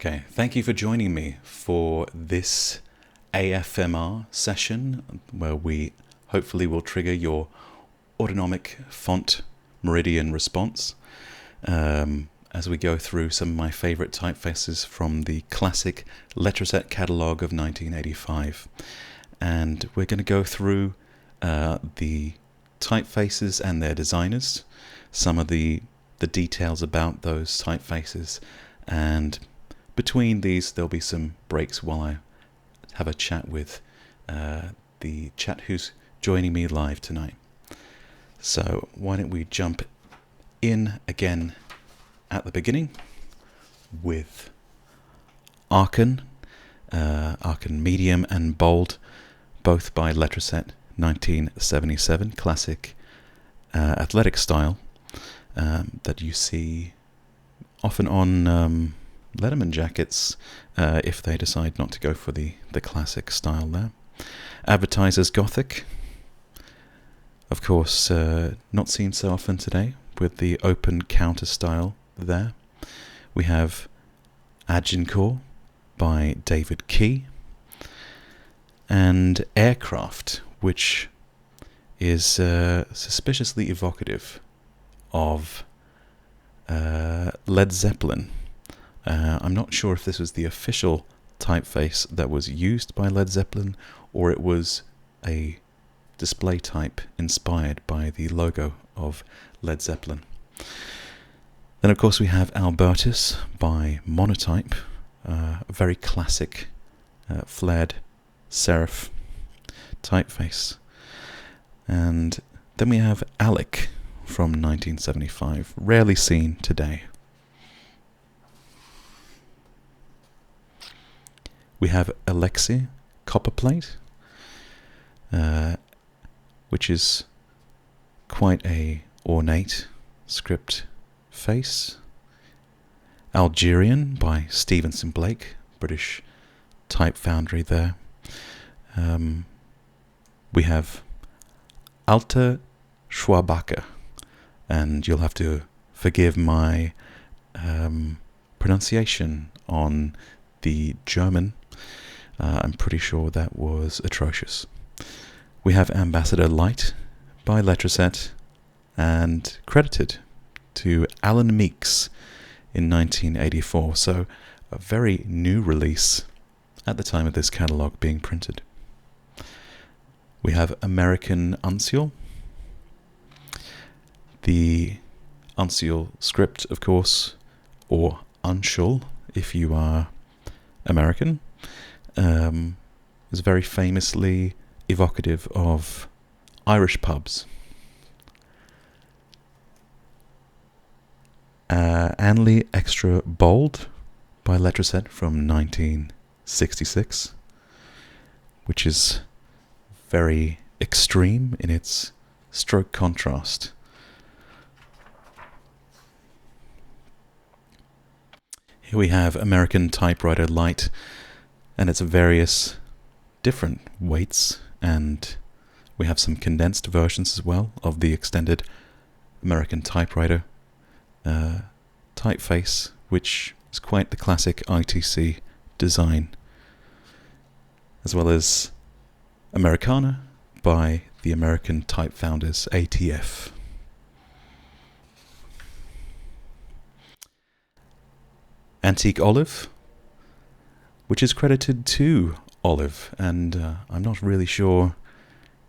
Okay, thank you for joining me for this AFMR session where we hopefully will trigger your autonomic font meridian response as we go through some of my favorite typefaces from the classic Letraset Catalogue of 1985. And we're going to go through the typefaces and their designers, some of the details about those typefaces, and between these there'll be some breaks while I have a chat with the chat who's joining me live tonight. So why don't we jump in again at the beginning with Archon, Archon Medium and Bold, both by Letraset, 1977, classic athletic style that you see often on Letterman jackets if they decide not to go for the classic style there. Advertisers Gothic, of course, not seen so often today with the open counter style there. We have Agincourt by David Key, and Aircraft, which is suspiciously evocative of Led Zeppelin. I'm not sure if this was the official typeface that was used by Led Zeppelin or it was a display type inspired by the logo of Led Zeppelin. Then of course we have Albertus by Monotype, a very classic flared serif typeface. And then we have Alec from 1975, rarely seen today. We have Alexi Copperplate, which is quite a ornate script face. Algerian by Stevenson Blake, British type foundry there. We have Alta Schwabacke, and you'll have to forgive my pronunciation on the German. I'm pretty sure that was atrocious. We have Ambassador Light by Letraset and credited to Alan Meeks in 1984, so a very new release at the time of this catalogue being printed. We have American Uncial. The Uncial script, of course, or Uncial if you are American, is very famously evocative of Irish pubs. Anley Extra Bold by Letraset from 1966, which is very extreme in its stroke contrast. Here we have American Typewriter Light, and it's various different weights, and we have some condensed versions as well of the extended American Typewriter typeface, which is quite the classic ITC design, as well as Americana by the American Type Founders, ATF. Antique Olive, which is credited to Olive, and I'm not really sure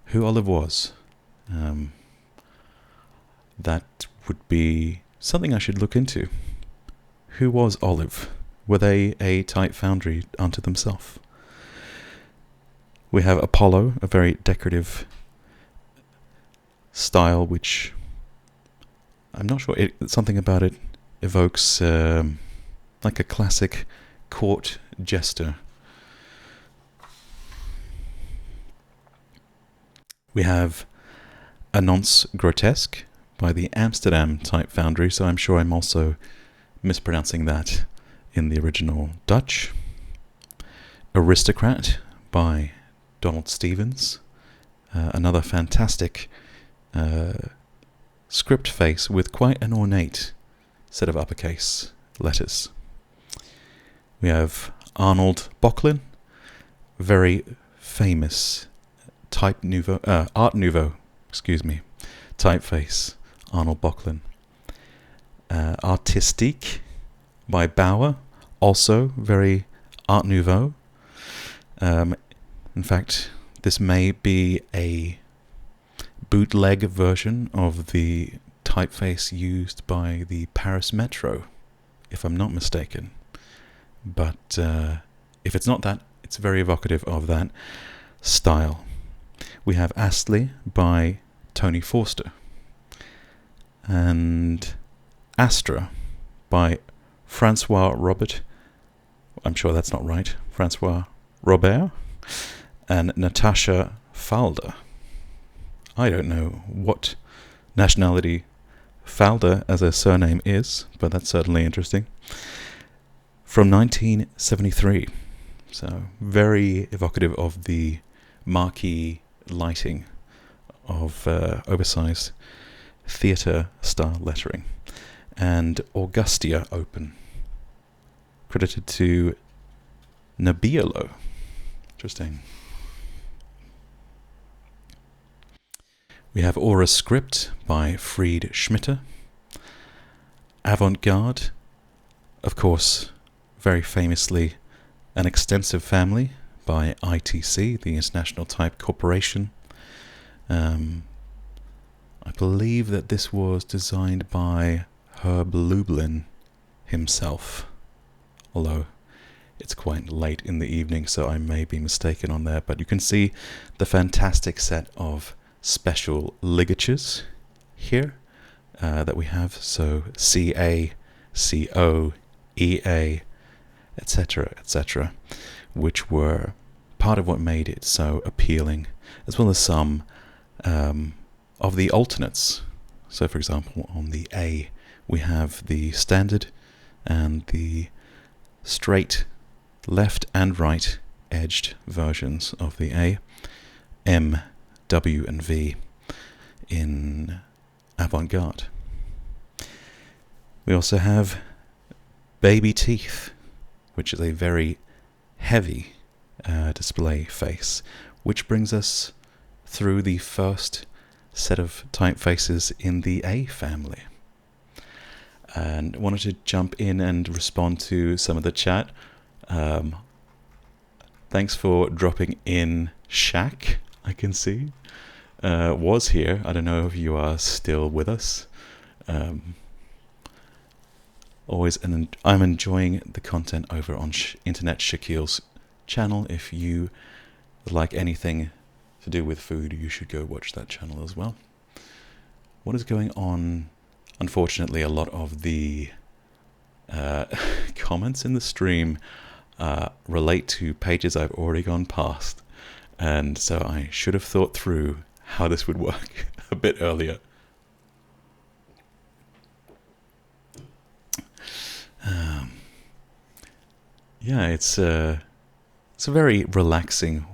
who Olive was. That would be something I should look into. Who was Olive? Were they a type foundry unto themselves? We have Apollo, a very decorative style, which I'm not sure, something about it evokes like a classic court jester. We have Annonce Grotesque by the Amsterdam Type Foundry, so I'm sure I'm also mispronouncing that in the original Dutch. Aristocrat by Donald Stevens, another fantastic script face with quite an ornate set of uppercase letters. We have Arnold Bocklin, very famous Art Nouveau, typeface, Arnold Bocklin. Artistique by Bauer, also very Art Nouveau. In fact, this may be a bootleg version of the typeface used by the Paris Metro, if I'm not mistaken. But if it's not that, it's very evocative of that style. We have Astley by Tony Forster, and Astra by Francois Robert. I'm sure that's not right. Francois Robert and Natasha Falder. I don't know what nationality Falder as a surname is, but that's certainly interesting. From 1973. So very evocative of the marquee lighting of oversized theatre-style lettering. And Augustia Open, credited to Nebbiolo. Interesting. We have Aura Script by Fried Schmitter. Avant-Garde, of course, very famously An Extensive Family by ITC, the International Type Corporation. I believe that this was designed by Herb Lublin himself, although it's quite late in the evening, so I may be mistaken on there. But you can see the fantastic set of special ligatures here that we have. So CA, CO, EA, etc., etc., which were part of what made it so appealing, as well as some of the alternates. So, for example, on the A, we have the standard and the straight left and right edged versions of the A, M, W, and V in Avant-Garde. We also have Baby Teeth, which is a very heavy display face, which brings us through the first set of typefaces in the A family. And wanted to jump in and respond to some of the chat. Thanks for dropping in, Shaq, I can see. Was here. I don't know if you are still with us. I'm enjoying the content over on Internet Shaquille's channel. If you like anything to do with food, you should go watch that channel as well. What is going on? Unfortunately, a lot of the comments in the stream relate to pages I've already gone past, and so I should have thought through how this would work a bit earlier. Yeah, it's a very relaxing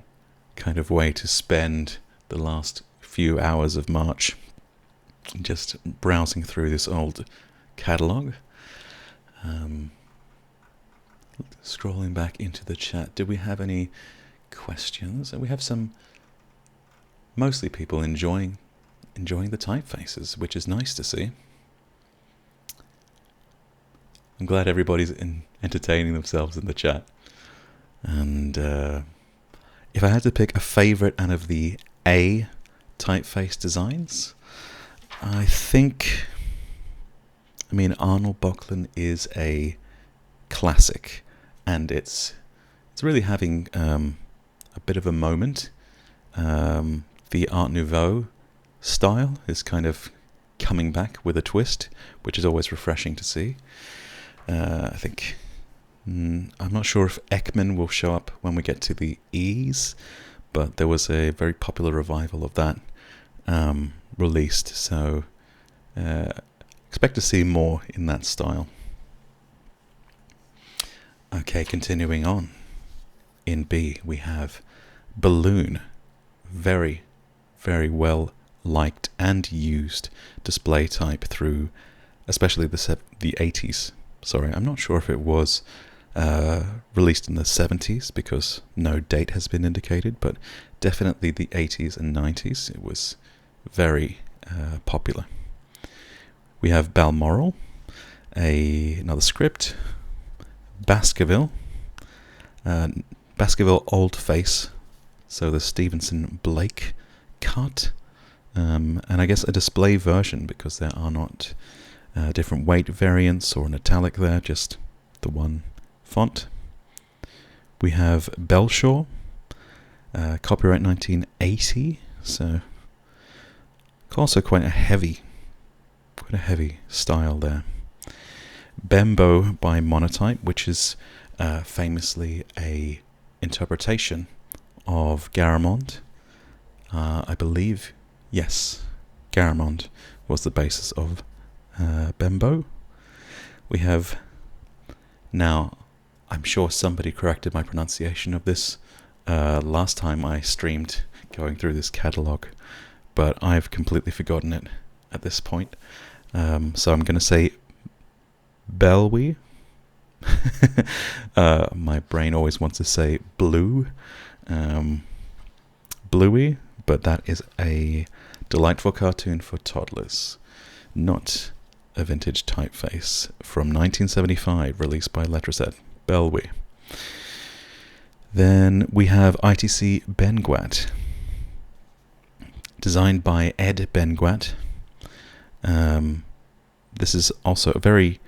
kind of way to spend the last few hours of March, just browsing through this old catalogue. Scrolling back into the chat, did we have any questions? We have some, mostly people enjoying the typefaces, which is nice to see. I'm glad everybody's entertaining themselves in the chat. And if I had to pick a favorite out of the A typeface designs, I mean, Arnold Bocklin is a classic, and it's really having a bit of a moment. The Art Nouveau style is kind of coming back with a twist, which is always refreshing to see. I think I'm not sure if Ekman will show up when we get to the E's, but there was a very popular revival of that released, so expect to see more in that style. Okay, continuing on. In B, we have Balloon. Very, very well liked and used display type through, especially the 80s. Sorry, I'm not sure if it was released in the 70s because no date has been indicated, but definitely the 80s and 90s. It was very popular. We have Balmoral, another script, Baskerville, Baskerville Old Face, so the Stevenson Blake cut, and I guess a display version because there are not different weight variants or an italic there, just the one font. We have Belshaw, copyright 1980, so also quite a heavy style there. Bembo by Monotype, which is famously a interpretation of Garamond. I believe, yes, Garamond was the basis of Bembo. We have, now, I'm sure somebody corrected my pronunciation of this last time I streamed going through this catalogue, but I've completely forgotten it at this point. So I'm going to say Belwy. My brain always wants to say blue, Bluey, but that is a delightful cartoon for toddlers, not a vintage typeface, from 1975, released by Letraset, Belwy. Then we have ITC Benguat, designed by Ed Benguat. This is also a very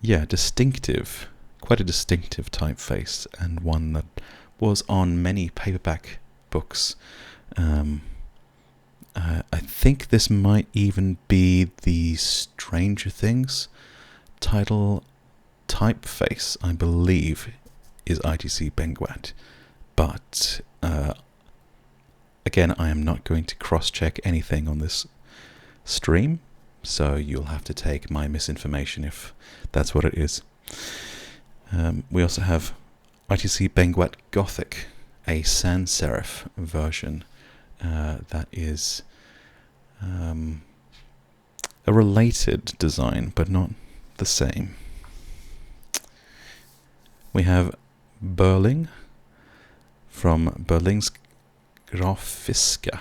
distinctive, quite a distinctive typeface, and one that was on many paperback books. I think this might even be the Stranger Things title typeface, I believe, is ITC Benguat. But again, I am not going to cross-check anything on this stream, so you'll have to take my misinformation if that's what it is. We also have ITC Benguat Gothic, a sans serif version that is a related design, but not the same. We have Berling from Berling's Grafiska.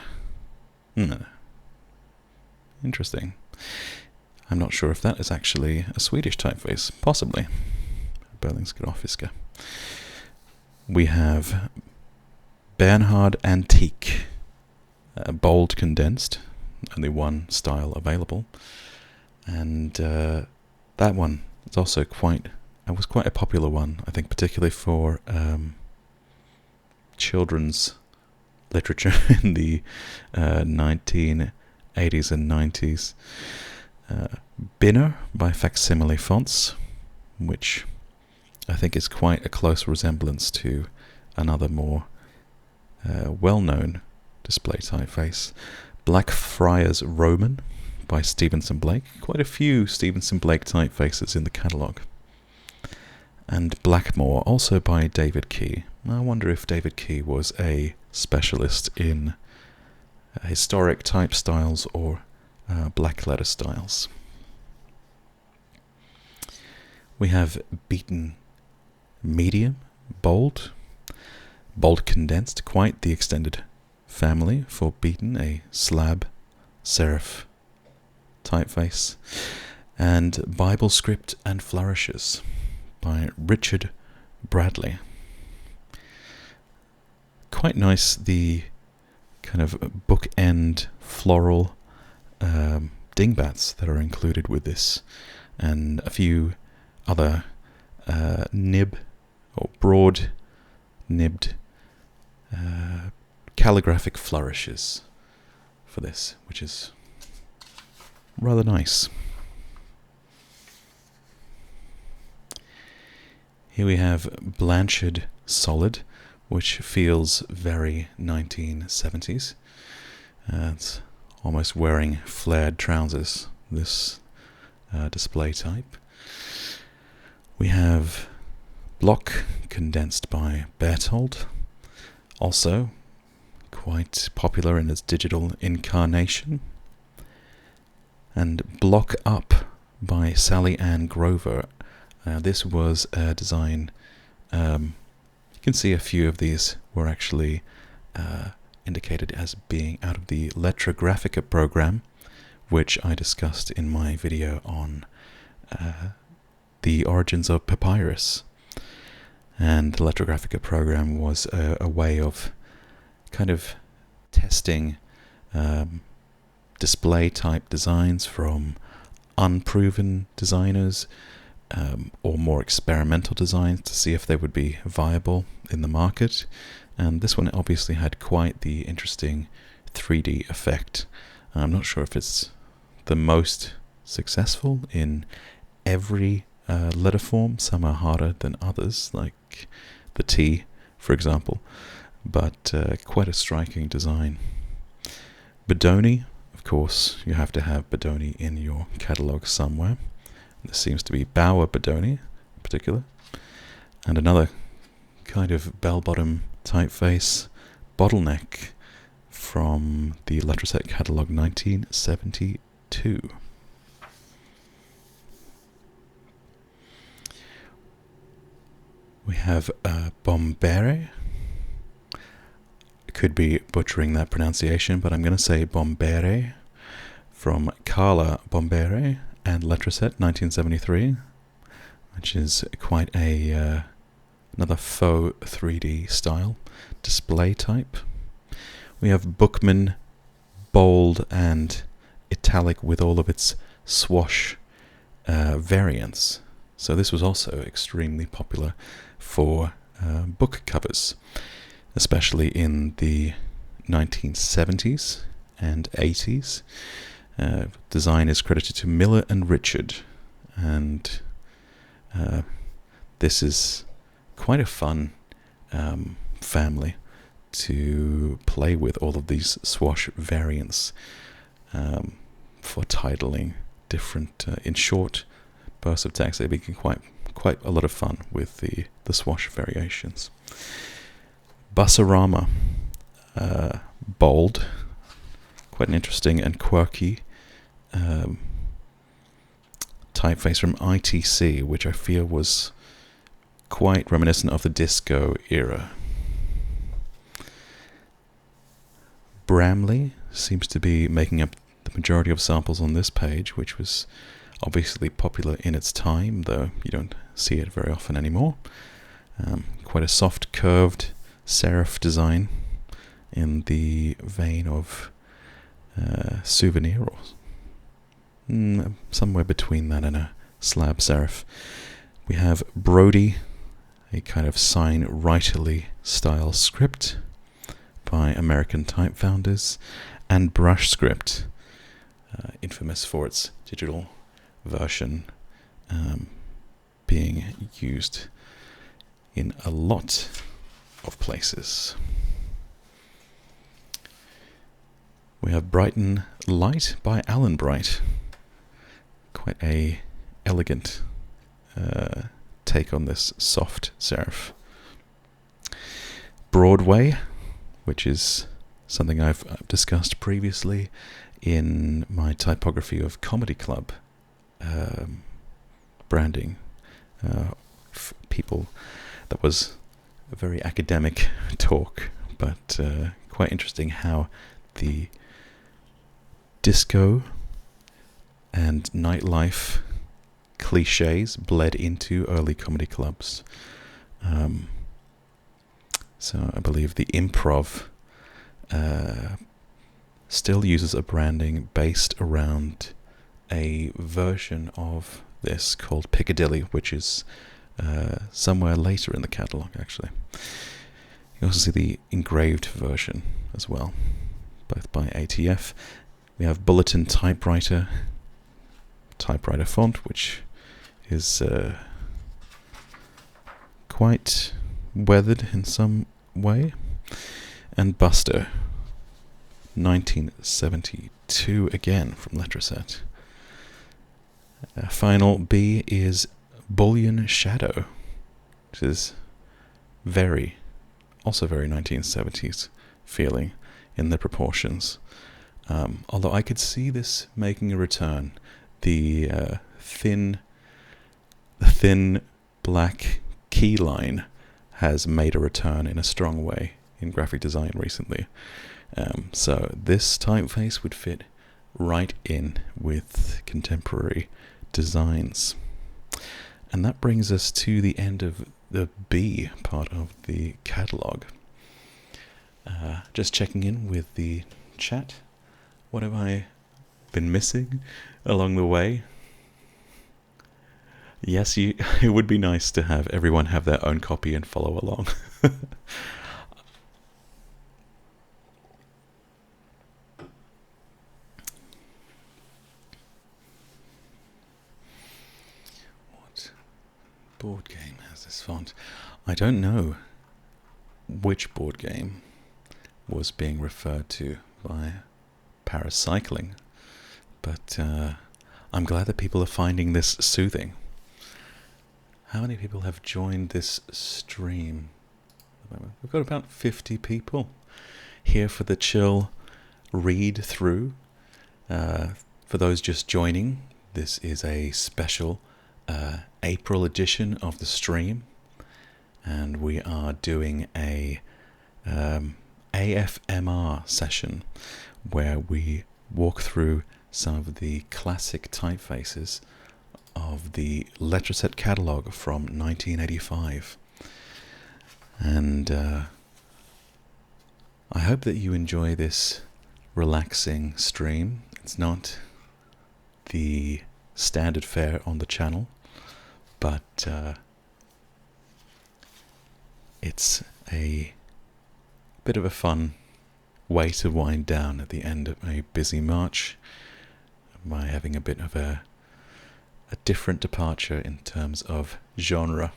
Interesting. I'm not sure if that is actually a Swedish typeface. Possibly. Berling's Grafiska. We have Bernhard Antique, bold condensed, only one style available, and that one is also quite a popular one, I think, particularly for children's literature in the 1980s and 90s. Binner by Facsimile Fonts, which I think is quite a close resemblance to another more well-known display typeface. Blackfriars Roman by Stevenson Blake. Quite a few Stevenson Blake typefaces in the catalogue. And Blackmore, also by David Key. I wonder if David Key was a specialist in historic type styles or black letter styles. We have Beaton Medium, bold condensed, quite the extended family for Beaton, a slab serif typeface. And Bible Script and Flourishes by Richard Bradley. Quite nice, the kind of bookend floral dingbats that are included with this, and a few other nib or broad nibbed calligraphic flourishes for this, which is rather nice. Here we have Blanchard Solid, which feels very 1970s. It's almost wearing flared trousers, this display type. We have Block, condensed by Berthold, also quite popular in its digital incarnation. And Block Up by Sally Ann Grover, This was a design. You can see a few of these were actually indicated as being out of the Letragraphica program, which I discussed in my video on the origins of papyrus. And the Letragraphica program was a way of kind of testing display type designs from unproven designers or more experimental designs to see if they would be viable in the market. And this one obviously had quite the interesting 3D effect. I'm not sure if it's the most successful in every letter form. Some are harder than others, like the T, for example, but quite a striking design. Bodoni, of course, you have to have Bodoni in your catalogue somewhere. This seems to be Bauer Bodoni in particular. And another kind of bell-bottom typeface, Bottleneck, from the Letraset Catalogue 1972. We have Bombere. Could be butchering that pronunciation, but I'm going to say Bombere, from Carla Bombere and Letraset 1973, which is quite a another faux 3D style display type. We have Bookman, bold and italic with all of its swash variants. So this was also extremely popular for book covers, especially in the 1970s and 80s. Design is credited to Miller and Richard, and this is quite a fun family to play with, all of these swash variants for titling different in short bursts of text. They become quite a lot of fun with the swash variations. Basarama, bold, quite an interesting and quirky typeface from ITC, which I feel was quite reminiscent of the disco era. Bramley seems to be making up the majority of samples on this page, which was obviously popular in its time, though you don't see it very often anymore. Quite a soft curved serif design in the vein of Souvenir, or somewhere between that and a slab serif. We have Brody, a kind of sign-writerly style script by American type founders, and Brush Script, infamous for its digital version, being used in a lot of places. We have Brighton Light by Alan Bright. Quite a elegant take on this soft serif. Broadway, which is something I've discussed previously in my typography of comedy club branding. People, that was a very academic talk, but quite interesting how the disco and nightlife cliches bled into early comedy clubs. So I believe the Improv still uses a branding based around a version of this called Piccadilly, which is somewhere later in the catalogue, actually. You also see the engraved version as well, both by ATF. We have Bulletin typewriter font, which is quite weathered in some way. And Buster, 1972, again from Letraset. Final B is Bullion Shadow, which is also very 1970s feeling in the proportions. Although I could see this making a return. The thin The thin black key line has made a return in a strong way in graphic design recently. So this typeface would fit right in with contemporary designs. And that brings us to the end of the B part of the catalogue. Just checking in with the chat. What have I been missing along the way? Yes, it would be nice to have everyone have their own copy and follow along. What board game has this font? I don't know which board game was being referred to by Paracycling, but I'm glad that people are finding this soothing. How many people have joined this stream? We've got about 50 people here for the chill read through. For those just joining, this is a special April edition of the stream, and we are doing a AFMR session where we walk through some of the classic typefaces of the Letraset Catalogue from 1985. And I hope that you enjoy this relaxing stream. It's not the standard fare on the channel, but it's a bit of a fun way to wind down at the end of a busy March by having a bit of a different departure in terms of genre.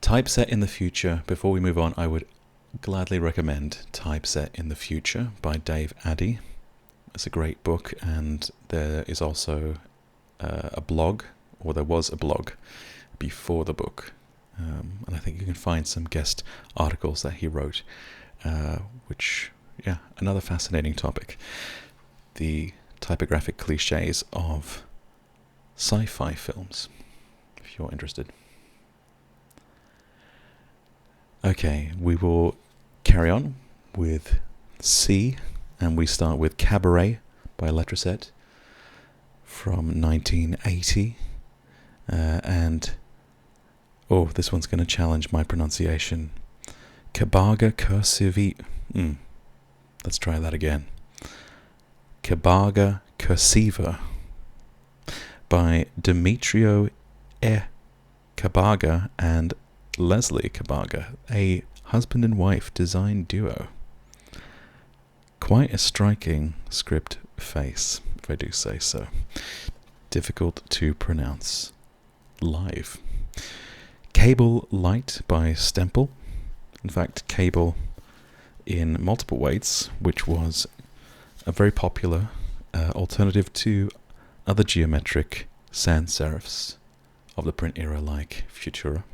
Typeset in the Future. Before we move on, I would gladly recommend Typeset in the Future by Dave Addy. It's a great book, and there is also a blog, or there was a blog before the book. And I think you can find some guest articles that he wrote, which, another fascinating topic. The typographic cliches of sci-fi films, if you're interested. Okay, we will carry on with C, and we start with Cabaret by Letraset from 1980. And this one's going to challenge my pronunciation. Kabaga Cursivi. Let's try that again. Kabaga Cursiva by Demetrio E. Kabaga and Leslie Kabaga, a husband and wife design duo. Quite a striking script face, if I do say so. Difficult to pronounce live. Cable Light by Stempel. In fact, Cable in multiple weights, which was a very popular alternative to other geometric sans serifs of the print era like Futura.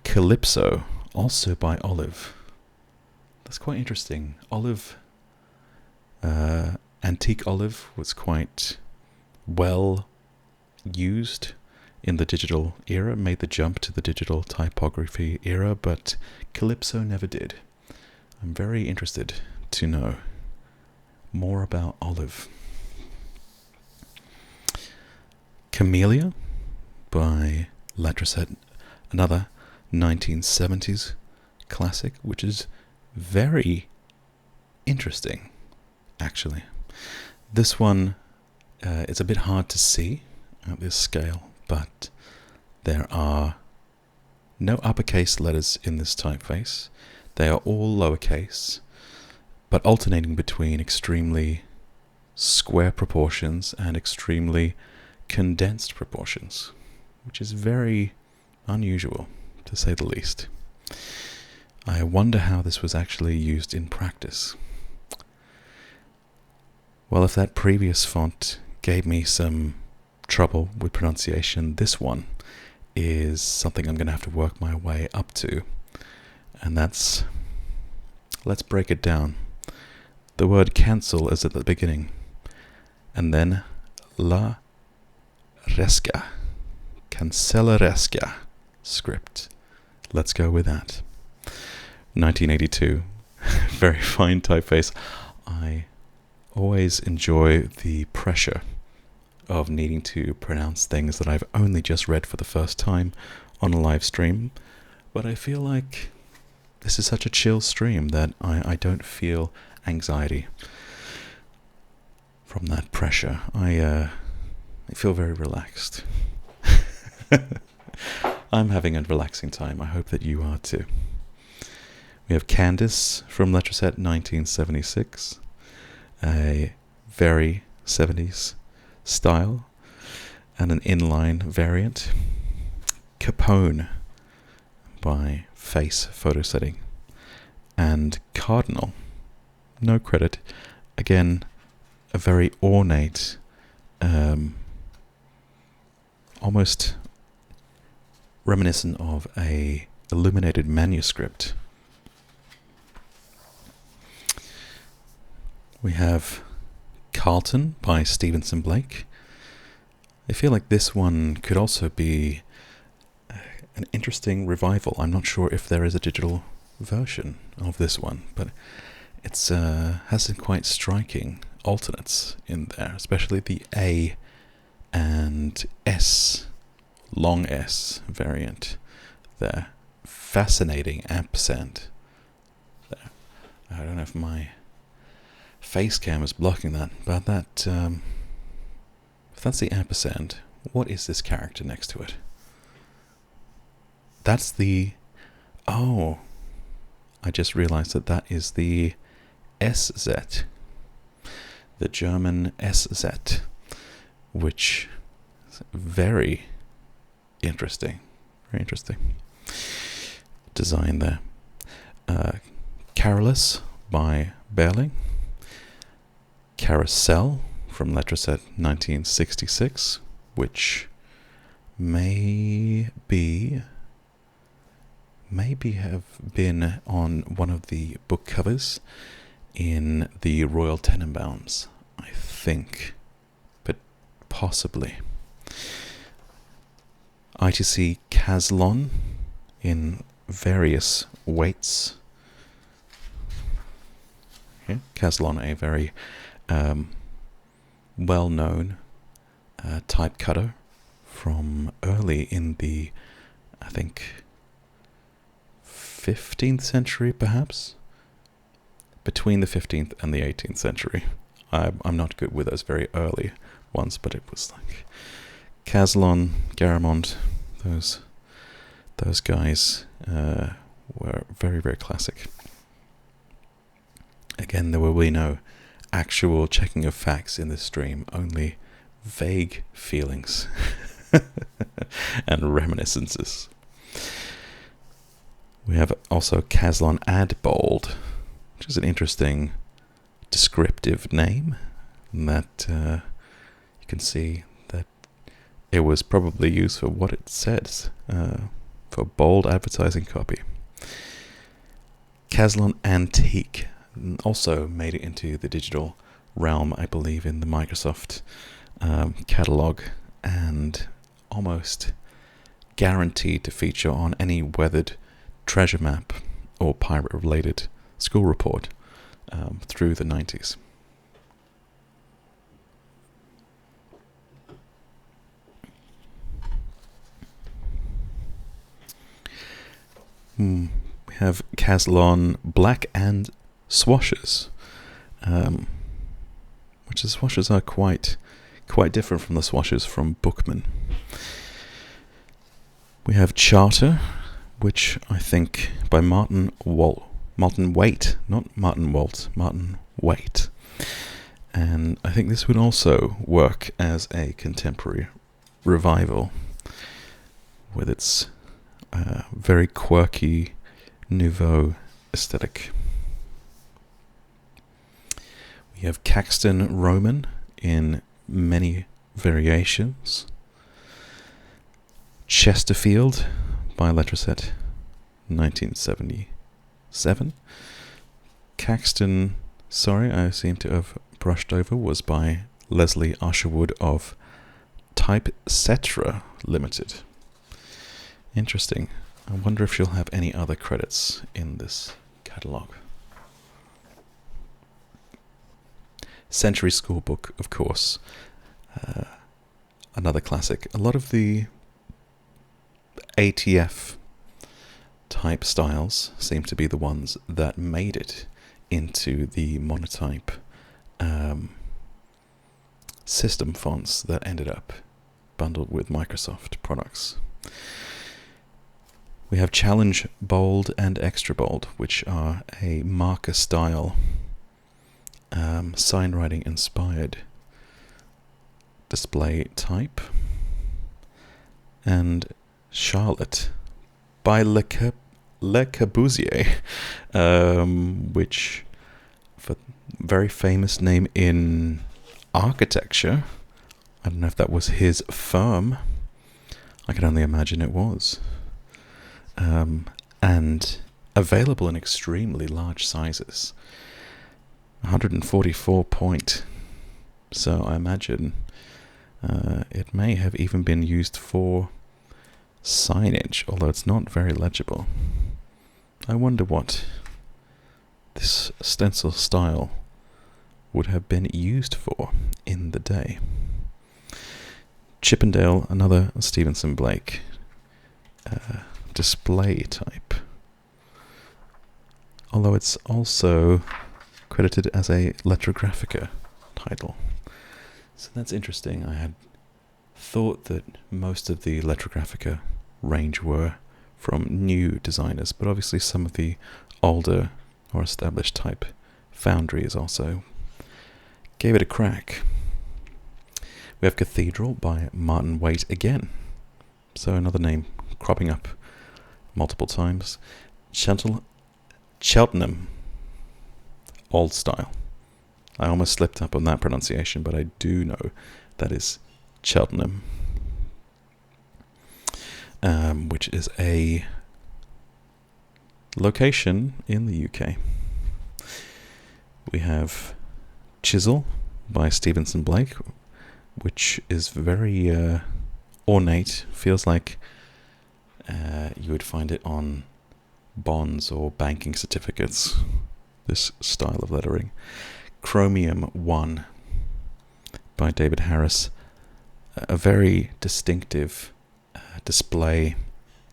Calypso, also by Olive. That's quite interesting. Antique Olive was quite well used in the digital era, made the jump to the digital typography era, but Calypso never did. I'm very interested to know more about Olive. Camellia by Letraset, another 1970s classic, which is very interesting, actually. This one is a bit hard to see at this scale, but there are no uppercase letters in this typeface. They are all lowercase, but alternating between extremely square proportions and extremely condensed proportions, which is very unusual, to say the least. I wonder how this was actually used in practice. Well, if that previous font gave me some trouble with pronunciation, this one is something I'm going to have to work my way up to. And that's... let's break it down. The word cancel is at the beginning. And then la, Cancellaresca script. Let's go with that. 1982. Very fine typeface. I always enjoy the pressure of needing to pronounce things that I've only just read for the first time on a live stream, but I feel like this is such a chill stream that I don't feel anxiety from that pressure. I feel very relaxed. I'm having a relaxing time. I hope that you are too. We have Candace from Letraset 1976, a very 70s style, and an inline variant. Capone by Face Photo Setting, and Cardinal, no credit, again a very ornate, almost reminiscent of a illuminated manuscript. We have Carlton by Stevenson Blake. I feel like this one could also be an interesting revival. I'm not sure if there is a digital version of this one, but it's has some quite striking alternates in there, especially the A and S, long S variant there. Fascinating ampersand there. I don't know if my face cam is blocking that, but that if that's the ampersand, what is this character next to it? That's the... Oh, I just realized that is the SZ, the German SZ, which is very interesting design there. Carolus by Berling. Carousel from Letraset 1966, which maybe have been on one of the book covers in the Royal Tenenbaums, I think, but possibly. ITC Caslon in various weights. Okay. Caslon, a very well-known type cutter from early in the, I think, 15th century, perhaps? Between the 15th and the 18th century. I'm not good with those very early ones, but it was like Caslon, Garamond, those guys were very, very classic. Again, there will be no actual checking of facts in this stream, only vague feelings and reminiscences. We have also Caslon Adbold, which is an interesting descriptive name, and that you can see that it was probably used for what it says, for bold advertising copy. Caslon Antique also made it into the digital realm, I believe, in the Microsoft Catalogue, and almost guaranteed to feature on any weathered treasure map or pirate-related school report through the 90s. We have Caslon Black and Swashes, which the swashes are quite different from the swashes from Bookman. We have Charter, which I think by Martin Waite, not Martin Walt, Martin Waite. And I think this would also work as a contemporary revival with its very quirky nouveau aesthetic. We have Caxton Roman in many variations. Chesterfield by Letraset 1977. Caxton, sorry, I seem to have brushed over, was by Leslie Usherwood of Typesetra Limited. Interesting. I wonder if she'll have any other credits in this catalogue. Century School Book, of course. Another classic. A lot of the ATF type styles seem to be the ones that made it into the monotype system fonts that ended up bundled with Microsoft products. We have Challenge Bold and Extra Bold, which are a marker style signwriting inspired display type. And Charlotte by Le Corbusier, which, for very famous name in architecture. I don't know if that was his firm. I can only imagine it was. And available in extremely large sizes. 144 point. So I imagine it may have even been used for signage, although it's not very legible. I wonder what this stencil style would have been used for in the day. Chippendale, another Stevenson Blake display type, although it's also credited as a Letrographica title. So that's interesting. I had thought that most of the Letrographica range were from new designers, but obviously some of the older or established type foundries also gave it a crack. We have Cathedral by Martin Waite again. So another name cropping up multiple times. Cheltenham Old Style. I almost slipped up on that pronunciation, but I do know that is Cheltenham, which is a location in the UK. We have Chisel by Stevenson Blake, which is very ornate. Feels like you would find it on bonds or banking certificates, this style of lettering. Chromium 1 by David Harris, a very distinctive display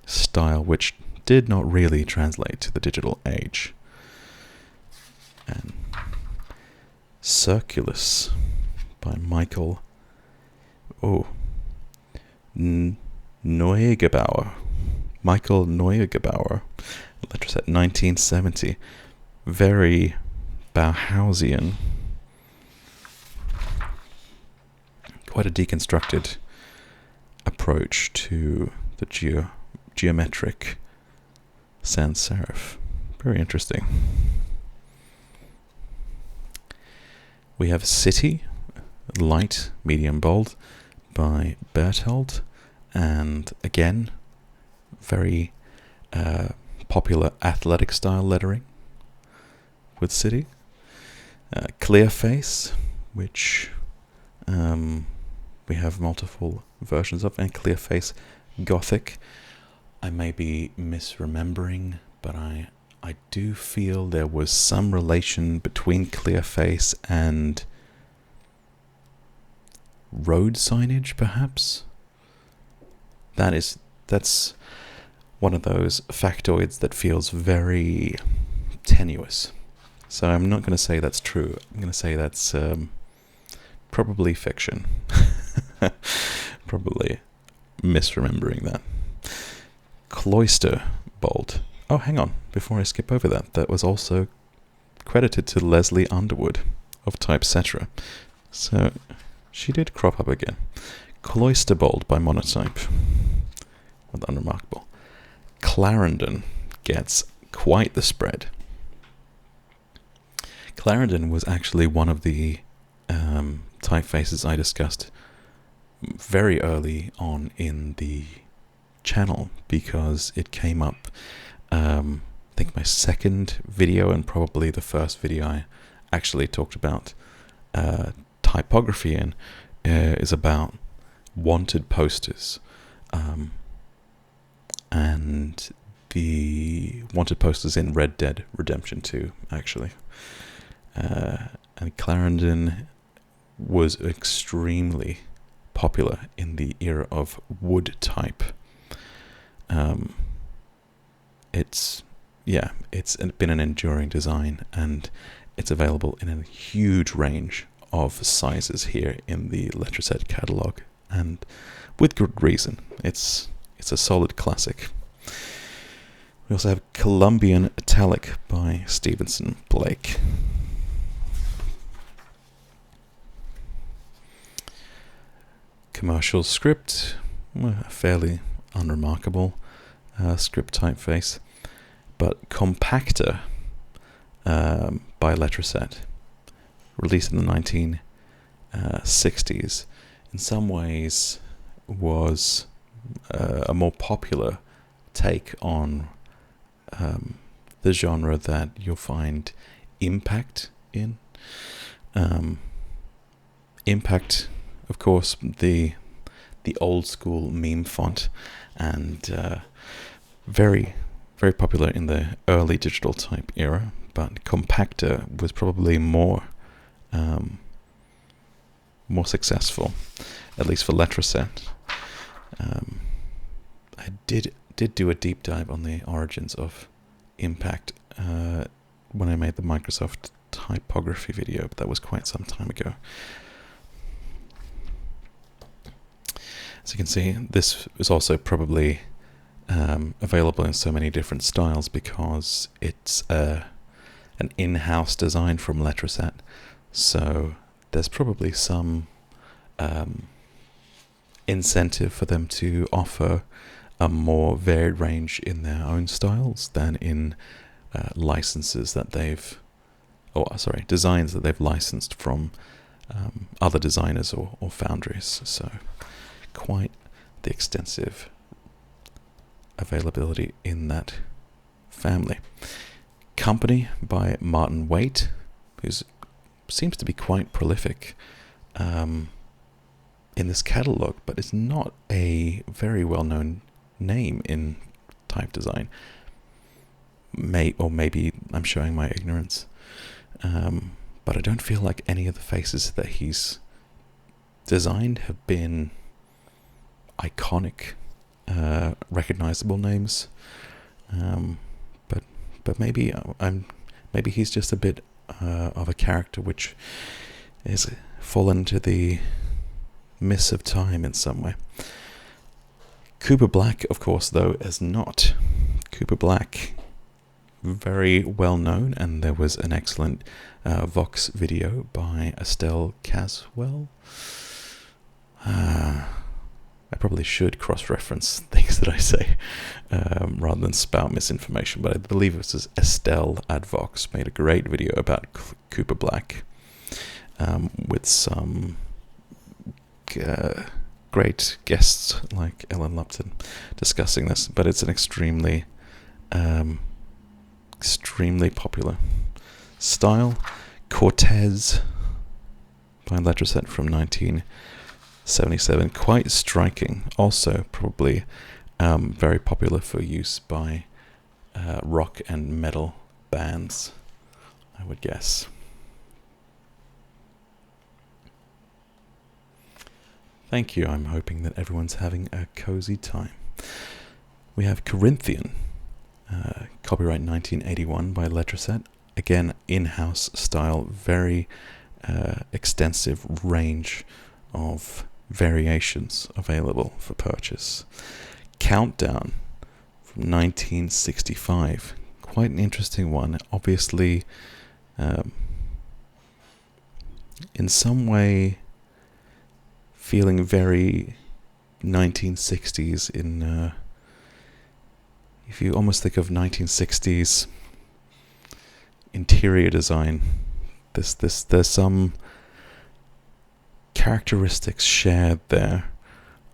style which did not really translate to the digital age. And Circulus by Michael Neugebauer. Michael Neugebauer, Letraset 1970. Very Bauhausian. Quite a deconstructed approach to the geometric sans serif. Very interesting. We have City, light, medium, bold, by Berthold, and again, very popular athletic style lettering with City. Clearface, which we have multiple versions of, and Clearface Gothic. I may be misremembering, but I do feel there was some relation between Clearface and road signage, perhaps. That's one of those factoids that feels very tenuous. So I'm not going to say that's true. I'm going to say that's probably fiction. Probably misremembering that. Cloister Bolt. Oh, hang on. Before I skip over that, that was also credited to Leslie Underwood of Typesetra. So she did crop up again. Cloister Bolt by Monotype. Well, unremarkable. Clarendon gets quite the spread. Clarendon was actually one of the typefaces I discussed very early on in the channel, because it came up, I think my second video and probably the first video I actually talked about typography in is about wanted posters, and the wanted posters in Red Dead Redemption 2, actually. And Clarendon was extremely popular in the era of wood type. It's been an enduring design, and it's available in a huge range of sizes here in the Letraset catalogue, and with good reason. It's a solid classic. We also have Columbian Italic by Stevenson Blake. Commercial script, fairly unremarkable script typeface, but Compactor by Letraset, released in the 1960s, in some ways was a more popular take on the genre that you'll find Impact in. Impact, of course, the old school meme font, and very, very popular in the early digital type era, but Compactor was probably more successful, at least for Letraset. I did do a deep dive on the origins of Impact when I made the Microsoft typography video, but that was quite some time ago. As you can see, this is also probably available in so many different styles because it's an in-house design from Letraset, so there's probably some incentive for them to offer a more varied range in their own styles than in designs that they've licensed from other designers or foundries. So quite the extensive availability in that family. Company by Martin Waite, who seems to be quite prolific in this catalogue, but is not a very well-known name in type design. Maybe I'm showing my ignorance, but I don't feel like any of the faces that he's designed have been iconic, recognizable names. But maybe he's just a bit of a character which is fallen to the miss of time in some way. Cooper Black, of course, though, is not. Cooper Black, very well known, and there was an excellent Vox video by Estelle Caswell. I probably should cross-reference things that I say rather than spout misinformation, but I believe it was Estelle at Vox made a great video about Cooper Black with some great guests like Ellen Lupton discussing this, but it's an extremely popular style. Cortez by Letraset from 1977, quite striking, also probably very popular for use by rock and metal bands, I would guess. Thank you. I'm hoping that everyone's having a cozy time. We have Corinthian, copyright 1981 by Letraset. Again, in-house style, very extensive range of variations available for purchase. Countdown from 1965, quite an interesting one. Obviously, in some way, feeling very 1960s in if you almost think of 1960s interior design, there's some characteristics shared there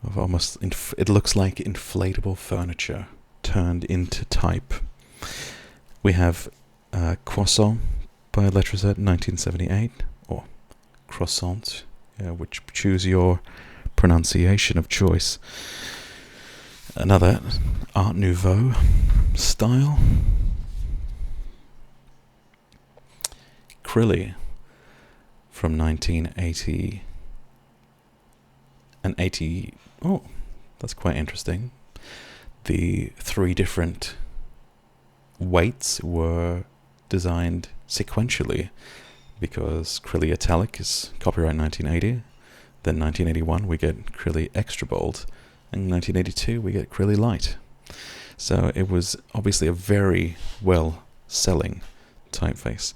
of almost it looks like inflatable furniture turned into type. We have Croissant by Letraset 1978, or Croissant, which choose your pronunciation of choice. Another Art Nouveau style. Acrylic from 1980 and 80. Oh, that's quite interesting. The 3 different weights were designed sequentially because Acrylic Italic is copyright 1980. Then 1981 we get Acrylic Extra Bold. And 1982 we get Acrylic Light. So it was obviously a very well-selling typeface.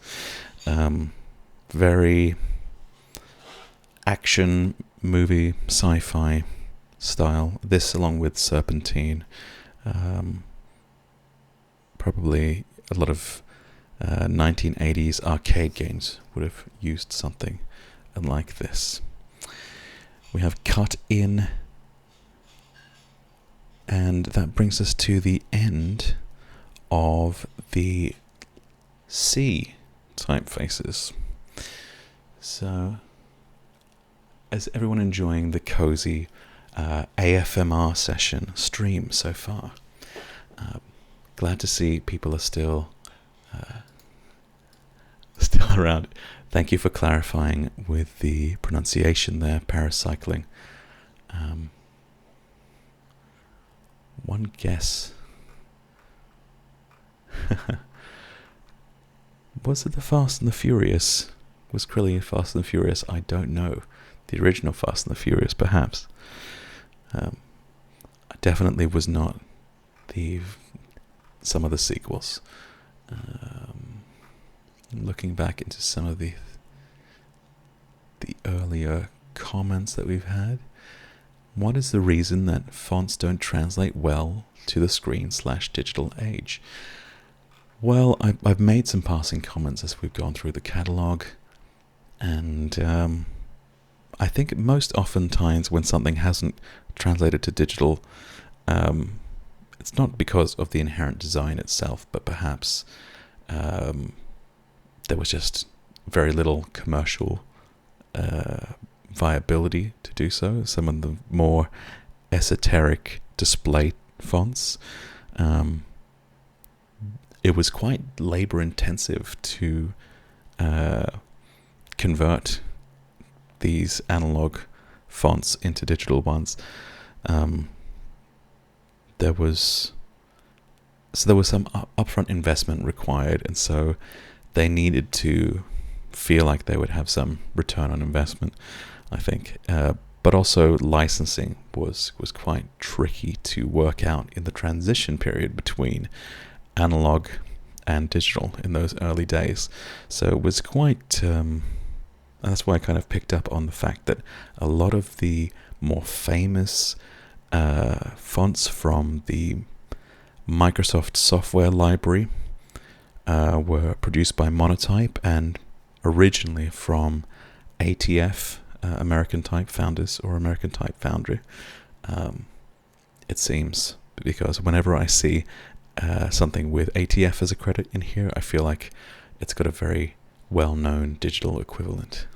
Very action movie sci-fi style. This along with Serpentine. Probably a lot of 1980s arcade games would have used something like this. We have cut in, and that brings us to the end of the C typefaces. So, is everyone enjoying the cozy AFMR session stream so far? Glad to see people are still around. Thank you for clarifying with the pronunciation there, paracycling. One guess. Was it the Fast and the Furious? Was Acrylic Fast and the Furious? I don't know. The original Fast and the Furious, perhaps. I definitely was not some of the sequels. Looking back into some of the earlier comments that we've had, what is the reason that fonts don't translate well to the screen/digital age? Well, I've made some passing comments as we've gone through the catalogue, and I think most oftentimes when something hasn't translated to digital, it's not because of the inherent design itself, but perhaps there was just very little commercial viability to do so. Some of the more esoteric display fonts, it was quite labor intensive to convert these analog fonts into digital ones. There was some upfront investment required, and so they needed to feel like they would have some return on investment, I think. But also licensing was quite tricky to work out in the transition period between analog and digital in those early days. So it was quite... and that's why I kind of picked up on the fact that a lot of the more famous fonts from the Microsoft software library were produced by Monotype and originally from ATF, American Type Founders, or American Type Foundry. It seems, because whenever I see something with ATF as a credit in here, I feel like it's got a very well-known digital equivalent.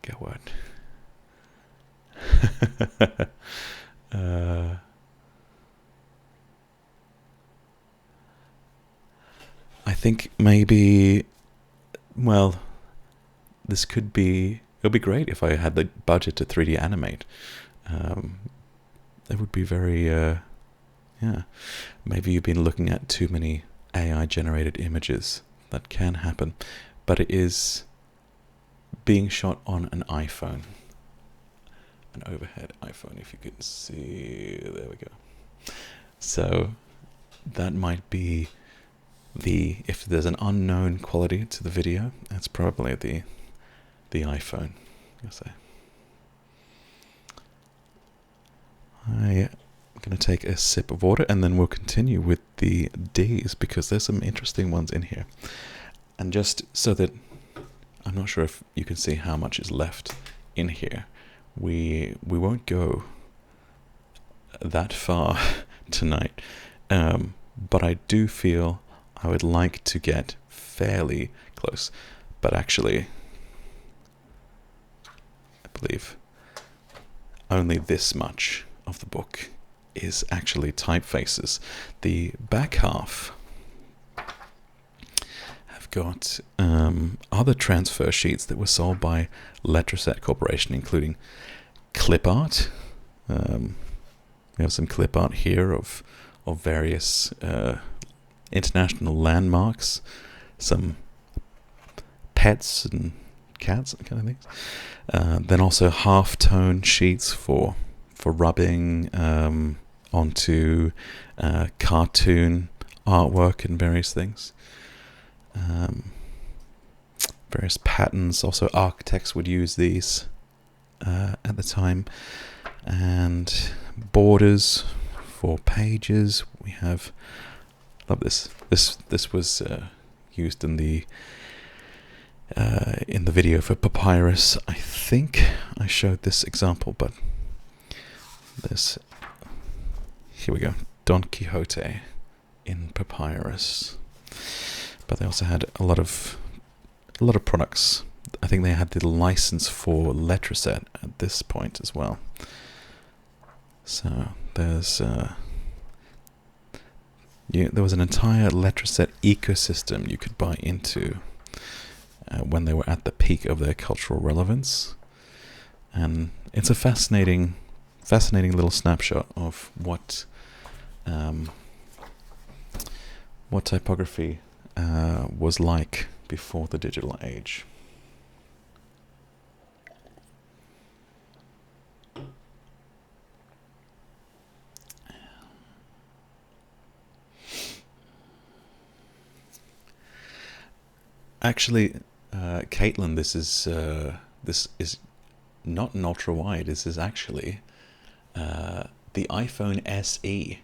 Get what? I think maybe, well, this could be, it would be great if I had the budget to 3D animate. It would be very, yeah. Maybe you've been looking at too many AI-generated images. That can happen. But it is being shot on an iPhone. An overhead iPhone, if you can see. There we go. So that might be if there's an unknown quality to the video, that's probably the iPhone, I'll say. I'm going to take a sip of water and then we'll continue with the D's, because there's some interesting ones in here. And just so that I'm not sure if you can see how much is left in here, we won't go that far tonight, but I do feel I would like to get fairly close. But actually, believe only this much of the book is actually typefaces. The back half have got other transfer sheets that were sold by Letraset Corporation, including clip art. We have some clip art here of various international landmarks, some pets and cats and kind of things. Then also half-tone sheets for rubbing onto cartoon artwork and various things. Various patterns. Also, architects would use these at the time. And borders for pages. We have, love this. This was used in the video for Papyrus. I think I showed this example, but here we go. Don Quixote in Papyrus. But they also had a lot of products. I think they had the license for Letraset at this point as well. So there's there was an entire Letraset ecosystem you could buy into when they were at the peak of their cultural relevance, and it's a fascinating little snapshot of what typography was like before the digital age. Actually, Caitlin, this is not an ultra wide. This is actually the iPhone SE,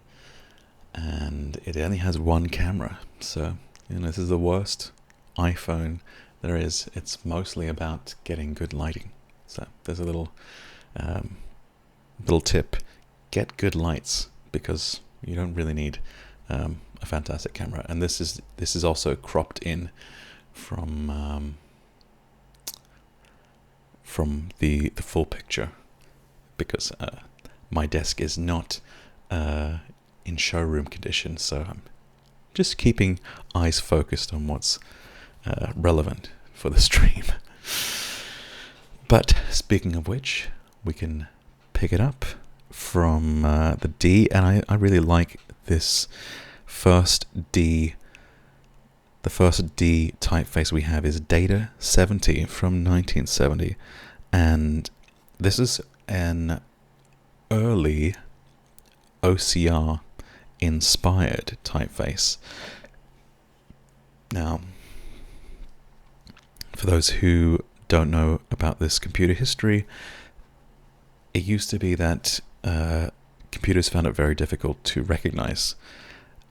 and it only has one camera. So this is the worst iPhone there is. It's mostly about getting good lighting. So there's a little tip: get good lights, because you don't really need a fantastic camera. And this is also cropped in from the full picture, because my desk is not in showroom condition, so I'm just keeping eyes focused on what's relevant for the stream. But speaking of which, we can pick it up from the D, and I really like this first D. The first D typeface we have is Data 70 from 1970, and this is an early OCR inspired typeface. Now, for those who don't know about this computer history, it used to be that computers found it very difficult to recognize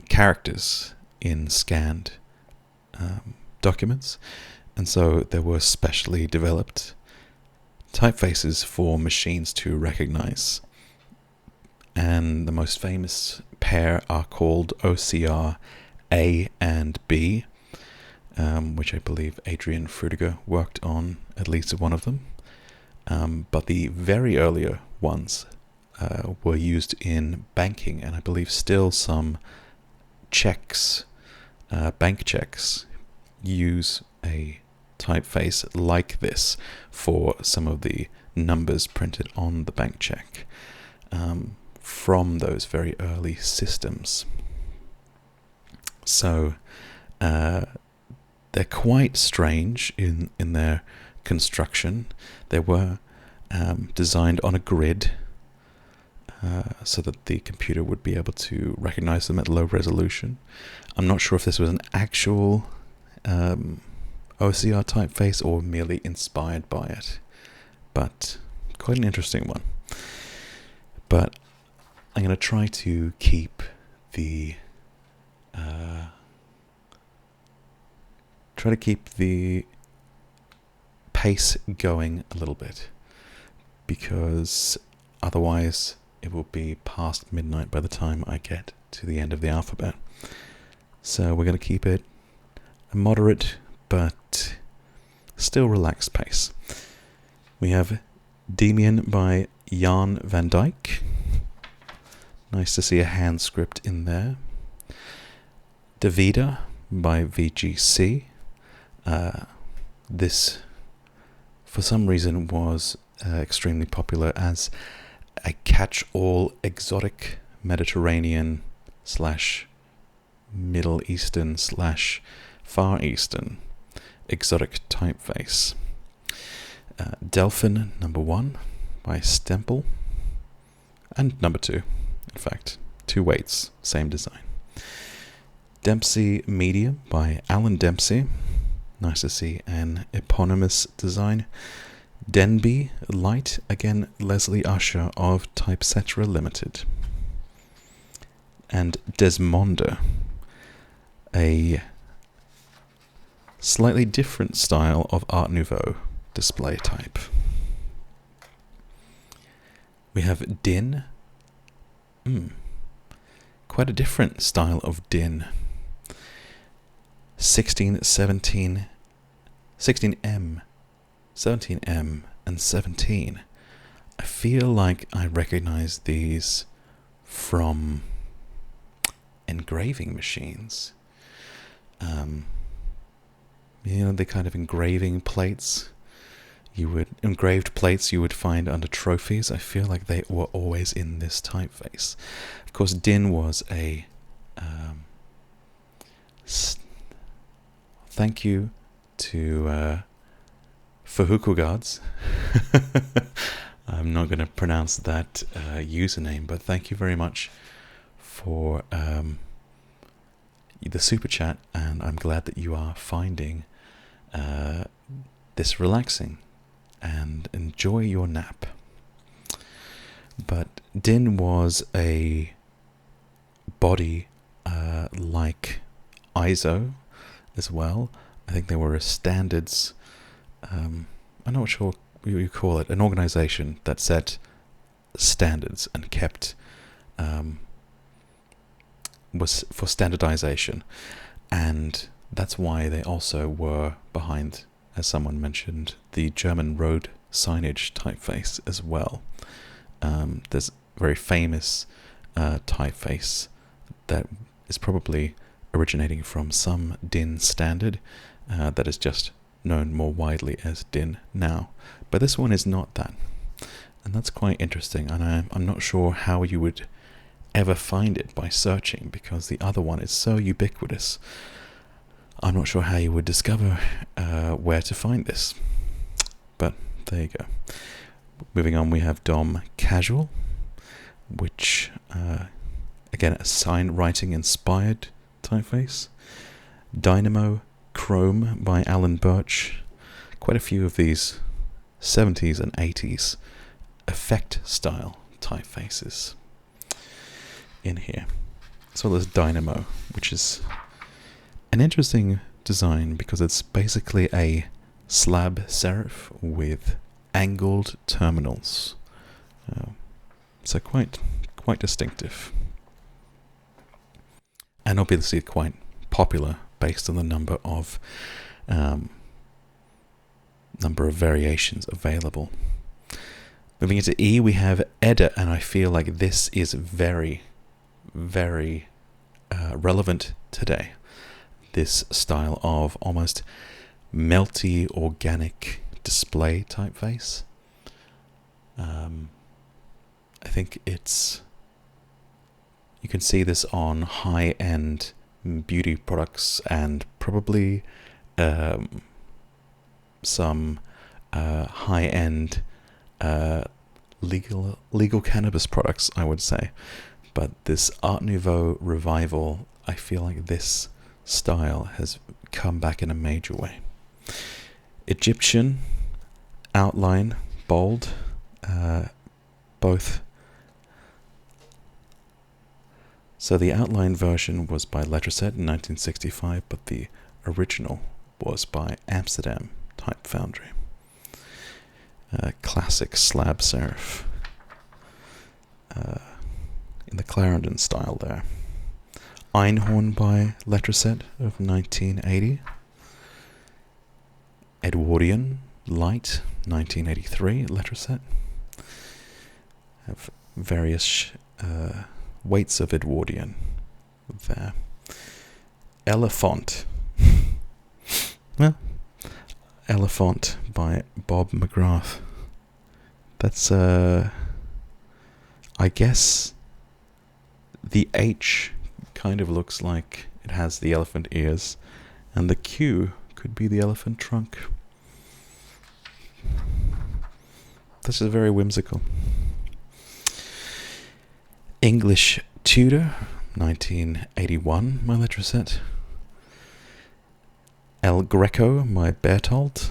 characters in scanned documents, and so there were specially developed typefaces for machines to recognize, and the most famous pair are called OCR A and B, which I believe Adrian Frutiger worked on at least one of them, but the very earlier ones were used in banking, and I believe still some checks, bank checks, use a typeface like this for some of the numbers printed on the bank check from those very early systems. So they're quite strange in their construction. They were designed on a grid so that the computer would be able to recognize them at low resolution. I'm not sure if this was an actual OCR typeface or merely inspired by it, but quite an interesting one. But I'm going to try to keep the pace going a little bit, because otherwise it will be past midnight by the time I get to the end of the alphabet. So we're going to keep it a moderate but still relaxed pace. We have Demian by Jan van Dijk. Nice to see a hand script in there. Davida by VGC. This, for some reason, was extremely popular as a catch-all exotic Mediterranean / Middle Eastern / Far Eastern exotic typeface. Delphin number 1 by Stempel, and number 2, in fact, 2 weights, same design. Dempsey Medium by Alan Dempsey. Nice to see an eponymous design. Denby Light, again Leslie Usher of Typesetera Limited. And Desmonda, a slightly different style of Art Nouveau display type. We have Din. Quite a different style of Din. 16M, 17M, and 17. I feel like I recognize these from engraving machines. The kind of engraving plates engraved plates you would find under trophies. I feel like they were always in this typeface. Of course, Din was a thank you to Fahukugads. I'm not going to pronounce that username, but thank you very much for the super chat, and I'm glad that you are finding this relaxing and enjoy your nap. But Din was a body like ISO as well. I think there were standards. I'm not sure what you call it. An organization that set standards and kept was for standardization, and that's why they also were behind, as someone mentioned, the German road signage typeface as well. There's a very famous typeface that is probably originating from some DIN standard that is just known more widely as DIN now. But this one is not that. And that's quite interesting, and I'm not sure how you would ever find it by searching, because the other one is so ubiquitous. I'm not sure how you would discover where to find this. But there you go. Moving on, we have Dom Casual, which, again, a sign writing inspired typeface. Dynamo Chrome by Alan Birch. Quite a few of these 70s and 80s effect style typefaces in here. So there's Dynamo, which is an interesting design because it's basically a slab serif with angled terminals. So quite distinctive. And obviously quite popular based on the number of variations available. Moving into E, we have Edda, and I feel like this is very, very relevant today. This style of almost melty, organic display typeface. I think you can see this on high-end beauty products and probably some high-end legal cannabis products, I would say. But this Art Nouveau revival, I feel like this style has come back in a major way. Egyptian, outline, bold, both. So the outline version was by Letraset in 1965, but the original was by Amsterdam Type Foundry. Classic slab serif in the Clarendon style there. Einhorn by Letraset of 1980. Edwardian Light, 1983, Letraset. Have various weights of Edwardian there. Elephant. Well, Elephant by Bob McGrath. That's, I guess, the H kind of looks like it has the elephant ears, and the Q could be the elephant trunk. This is very whimsical. English Tudor, 1981, my Letraset. El Greco, my Bertolt.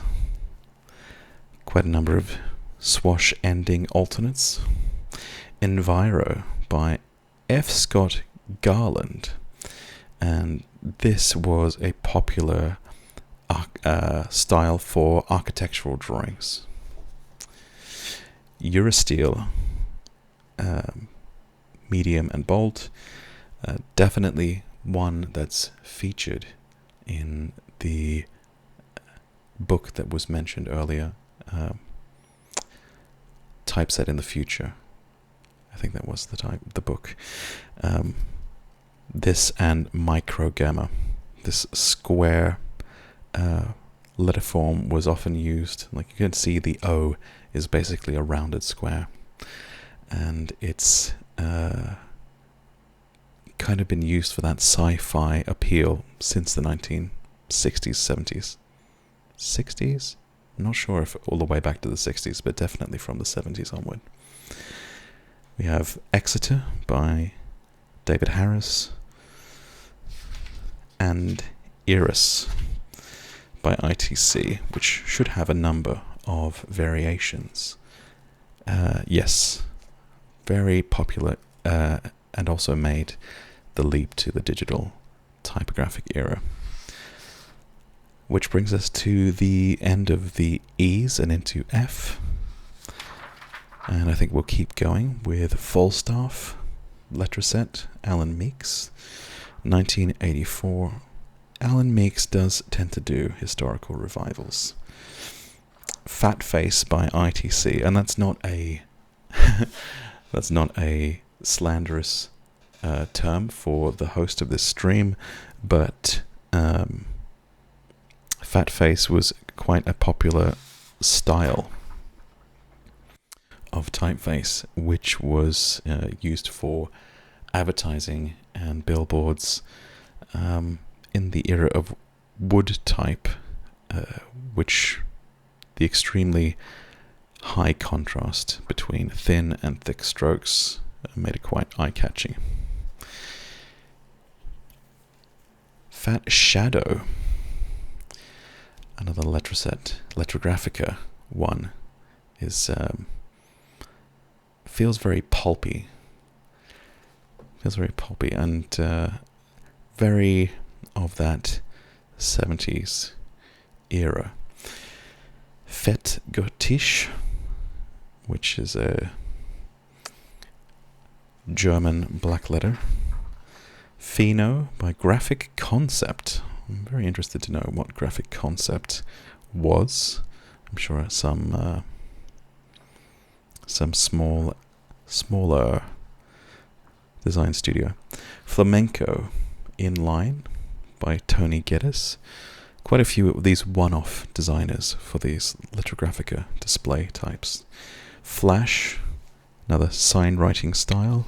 Quite a number of swash-ending alternates. Enviro by F. Scott Garland. And this was a popular style for architectural drawings. Eurosteel, medium and bold. Definitely one that's featured in the book that was mentioned earlier, Typeset in the Future. I think that was the book. This and Microgamma. This square letter form was often used. Like you can see, the O is basically a rounded square, and it's kind of been used for that sci-fi appeal since the 1960s, 70s. 60s? I'm not sure if all the way back to the 60s, but definitely from the 70s onward. We have Exeter by David Harris, and Iris by ITC, which should have a number of variations. Yes, very popular, and also made the leap to the digital typographic era. Which brings us to the end of the E's and into F. And I think we'll keep going with Falstaff, Letraset, Alan Meeks, 1984. Alan Meeks does tend to do historical revivals. Fat Face by ITC, and that's not a that's not a slanderous term for the host of this stream, but Fat Face was quite a popular style of typeface, which was used for advertising and billboards in the era of wood type, which the extremely high contrast between thin and thick strokes made it quite eye-catching. Fat Shadow, another Letraset, Letrographica one, is feels very pulpy. And very of that 70s era. Fett Gotisch, which is a German black letter. Pheno by Graphic Concept. I'm very interested to know what Graphic Concept was. I'm sure some smaller design studio. Flamenco Inline by Tony Geddes. Quite a few of these one-off designers for these Letrographica display types. Flash, another sign writing style.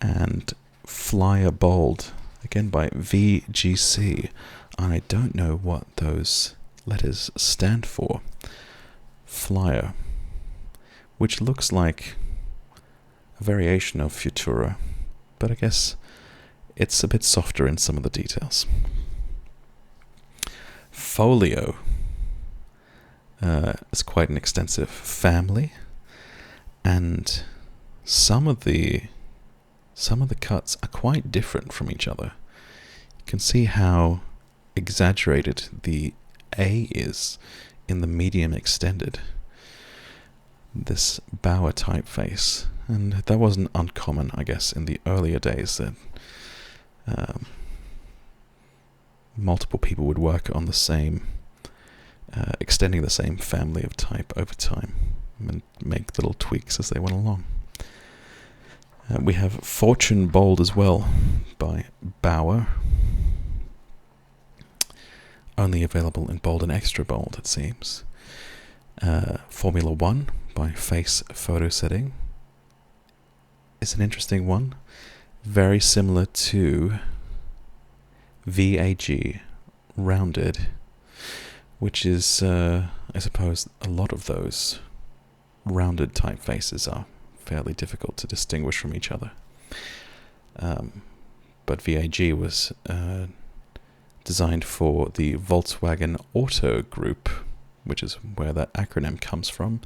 And Flyer Bold, again by VGC. I don't know what those letters stand for. Flyer, which looks like a variation of Futura, but I guess it's a bit softer in some of the details. Folio is quite an extensive family, and some of the cuts are quite different from each other. You can see how exaggerated the A is in the medium extended. This Bauer typeface, and that wasn't uncommon, I guess, in the earlier days that multiple people would work on the same extending the same family of type over time and make little tweaks as they went along. We have Fortune Bold as well by Bauer. Only available in bold and extra bold, it seems. Formula 1 by Face Photo Setting. It's an interesting one. Very similar to VAG Rounded, which is, I suppose, a lot of those rounded typefaces are fairly difficult to distinguish from each other. But VAG was designed for the Volkswagen Auto Group, which is where that acronym comes from,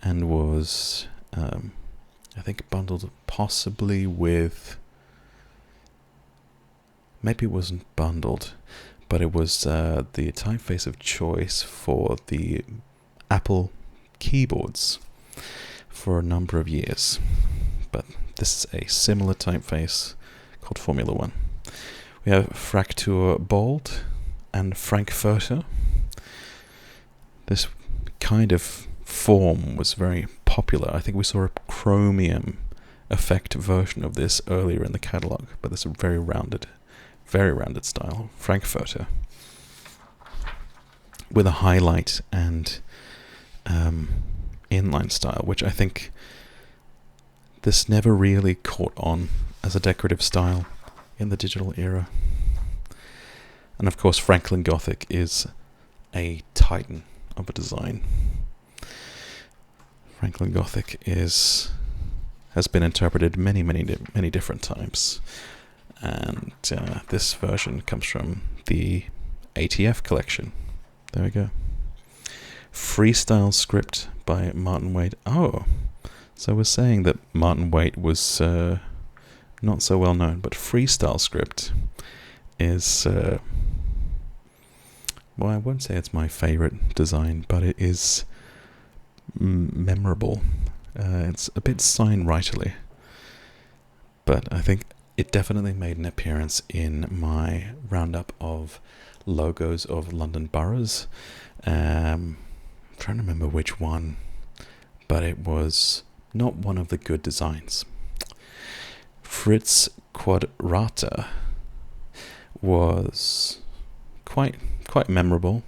and was, I think, bundled possibly with... Maybe it wasn't bundled, but it was the typeface of choice for the Apple keyboards for a number of years. But this is a similar typeface called Formula 1. We have Fraktur Bold and Frankfurter. This kind of form was very popular. I think we saw a chromium effect version of this earlier in the catalogue, but this is a very rounded style, Frankfurter, with a highlight and inline style, which I think this never really caught on as a decorative style in the digital era. And of course, Franklin Gothic is a titan of a design. Franklin Gothic has been interpreted many different times. And this version comes from the ATF collection. There we go. Freestyle Script by Martin Waite. Oh, so we're saying that Martin Waite was not so well known, but Freestyle Script is, well, I won't say it's my favorite design, but it is memorable. It's a bit signwriterly, but I think it definitely made an appearance in my roundup of logos of London boroughs. I'm trying to remember which one, but it was not one of the good designs. Fritz Quadrata was quite memorable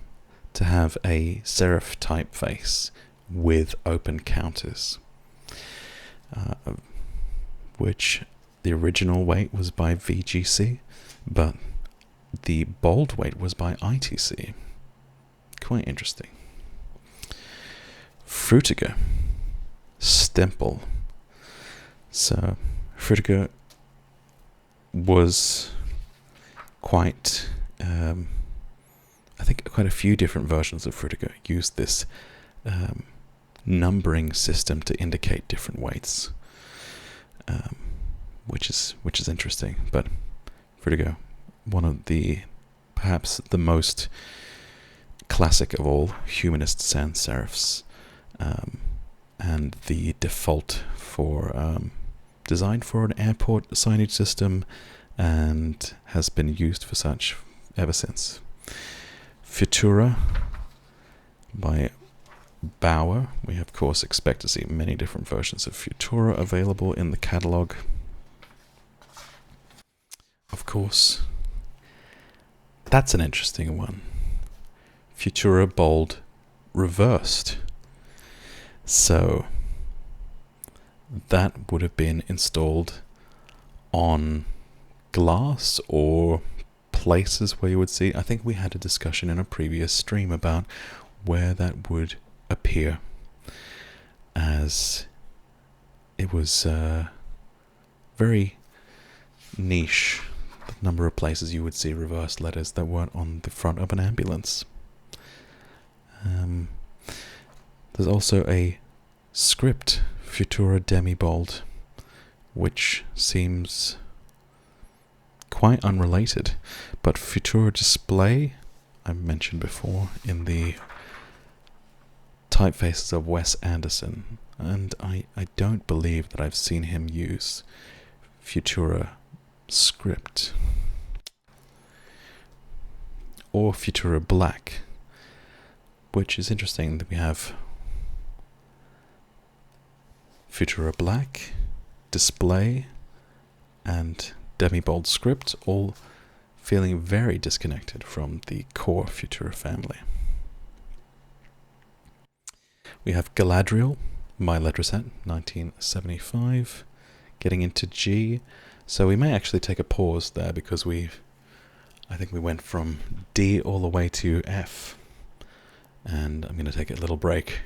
to have a serif typeface with open counters, which the original weight was by VGC, but the bold weight was by ITC. Quite interesting. Frutiger Stempel. So Frutiger was quite, I think quite a few different versions of Frutiger used this numbering system to indicate different weights. Which is interesting, but Frutiger, one of the perhaps the most classic of all humanist sans serifs, and the default for designed for an airport signage system, and has been used for such ever since. Futura by Bauer. We of course expect to see many different versions of Futura available in the catalogue. Of course, that's an interesting one. Futura Bold reversed. So that would have been installed on glass or places where you would see. I think we had a discussion in a previous stream about where that would appear, as it was very niche, the number of places you would see reversed letters that weren't on the front of an ambulance. There's also a script, Futura Demi-Bold, which seems quite unrelated, but Futura Display, I mentioned before, in the typefaces of Wes Anderson, and I don't believe that I've seen him use Futura Script or Futura Black, which is interesting that we have Futura Black, Display, and Demi-Bold Script, all feeling very disconnected from the core Futura family. We have Galadriel by Letraset, 1975, getting into G. So we may actually take a pause there because I think we went from D all the way to F. And I'm going to take a little break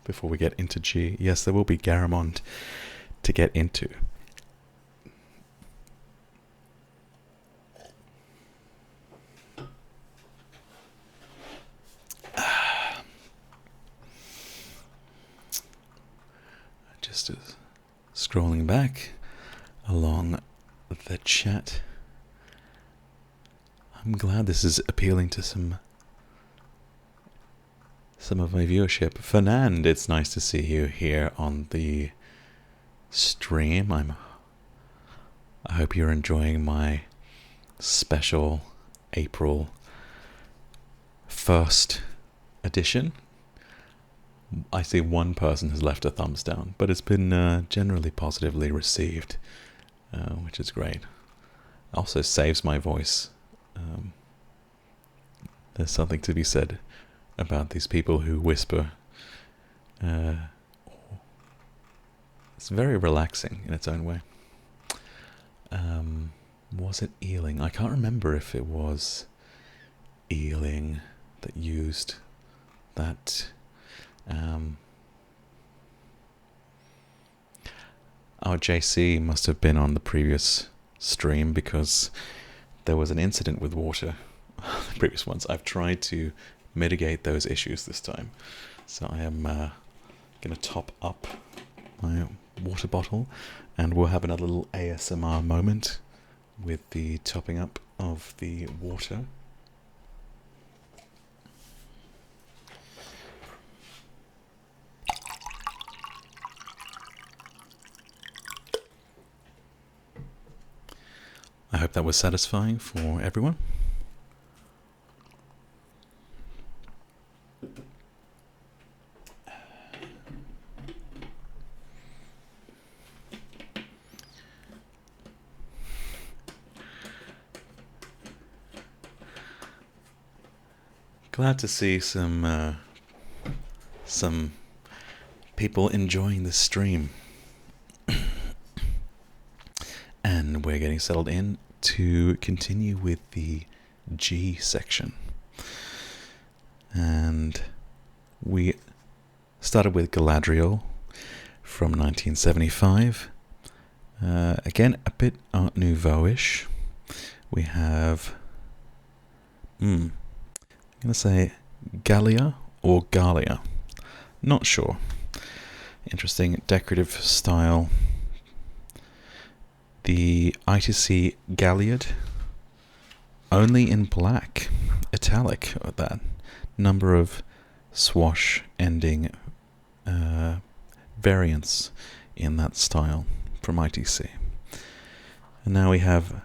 before we get into G. Yes, there will be Garamond to get into. Just scrolling back along the chat. I'm glad this is appealing to some of my viewership. Fernand, it's nice to see you here on the stream. I hope you're enjoying my special April 1st edition. I see one person has left a thumbs down, but it's been generally positively received, which is great. Also saves my voice. There's something to be said about these people who whisper. It's very relaxing in its own way. Was it Ealing? I can't remember if it was Ealing that used that. Our JC must have been on the previous stream because there was an incident with water. The previous ones. I've tried to mitigate those issues this time, so I am going to top up my water bottle, and we'll have another little ASMR moment with the topping up of the water. I hope that was satisfying for everyone. Glad to see some people enjoying the stream. And we're getting settled in to continue with the G section. And we started with Galadriel from 1975. Again, a bit Art Nouveau-ish. We have, I'm going to say Gallia or Galia. Not sure. Interesting decorative style. The ITC Galliard, only in black, italic, that number of swash ending variants in that style from ITC. And now we have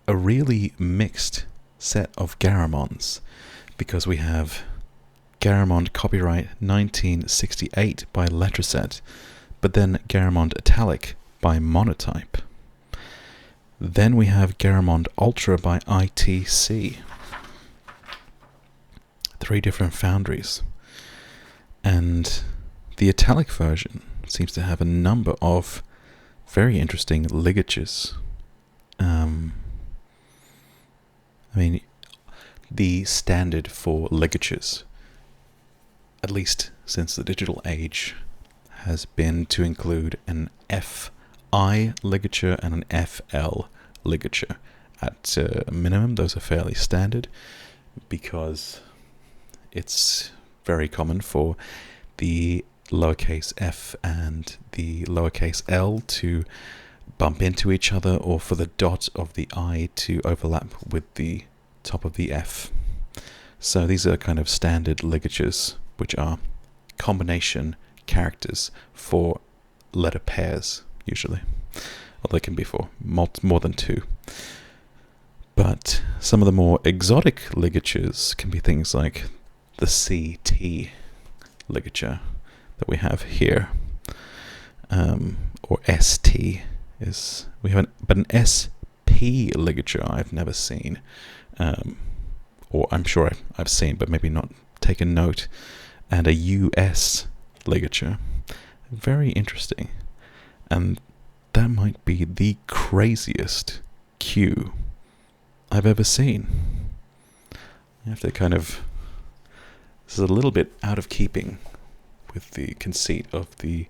a really mixed set of Garamonds, because we have Garamond copyright 1968 by Letraset, but then Garamond italic by Monotype. Then we have Garamond Ultra by ITC. 3 different foundries. And the italic version seems to have a number of very interesting ligatures. I mean, the standard for ligatures, at least since the digital age, has been to include an FI ligature and an FL ligature. At a minimum, those are fairly standard because it's very common for the lowercase f and the lowercase l to bump into each other, or for the dot of the I to overlap with the top of the F. So these are kind of standard ligatures, which are combination characters for letter pairs, usually. Although they can be for more than 2. But some of the more exotic ligatures can be things like the CT ligature that we have here, or ST is, we have but an SP ligature I've never seen, or I'm sure I've seen but maybe not taken note, and a US ligature. Very interesting, and that might be the craziest Q I've ever seen. You have to kind of, this is a little bit out of keeping with the conceit of the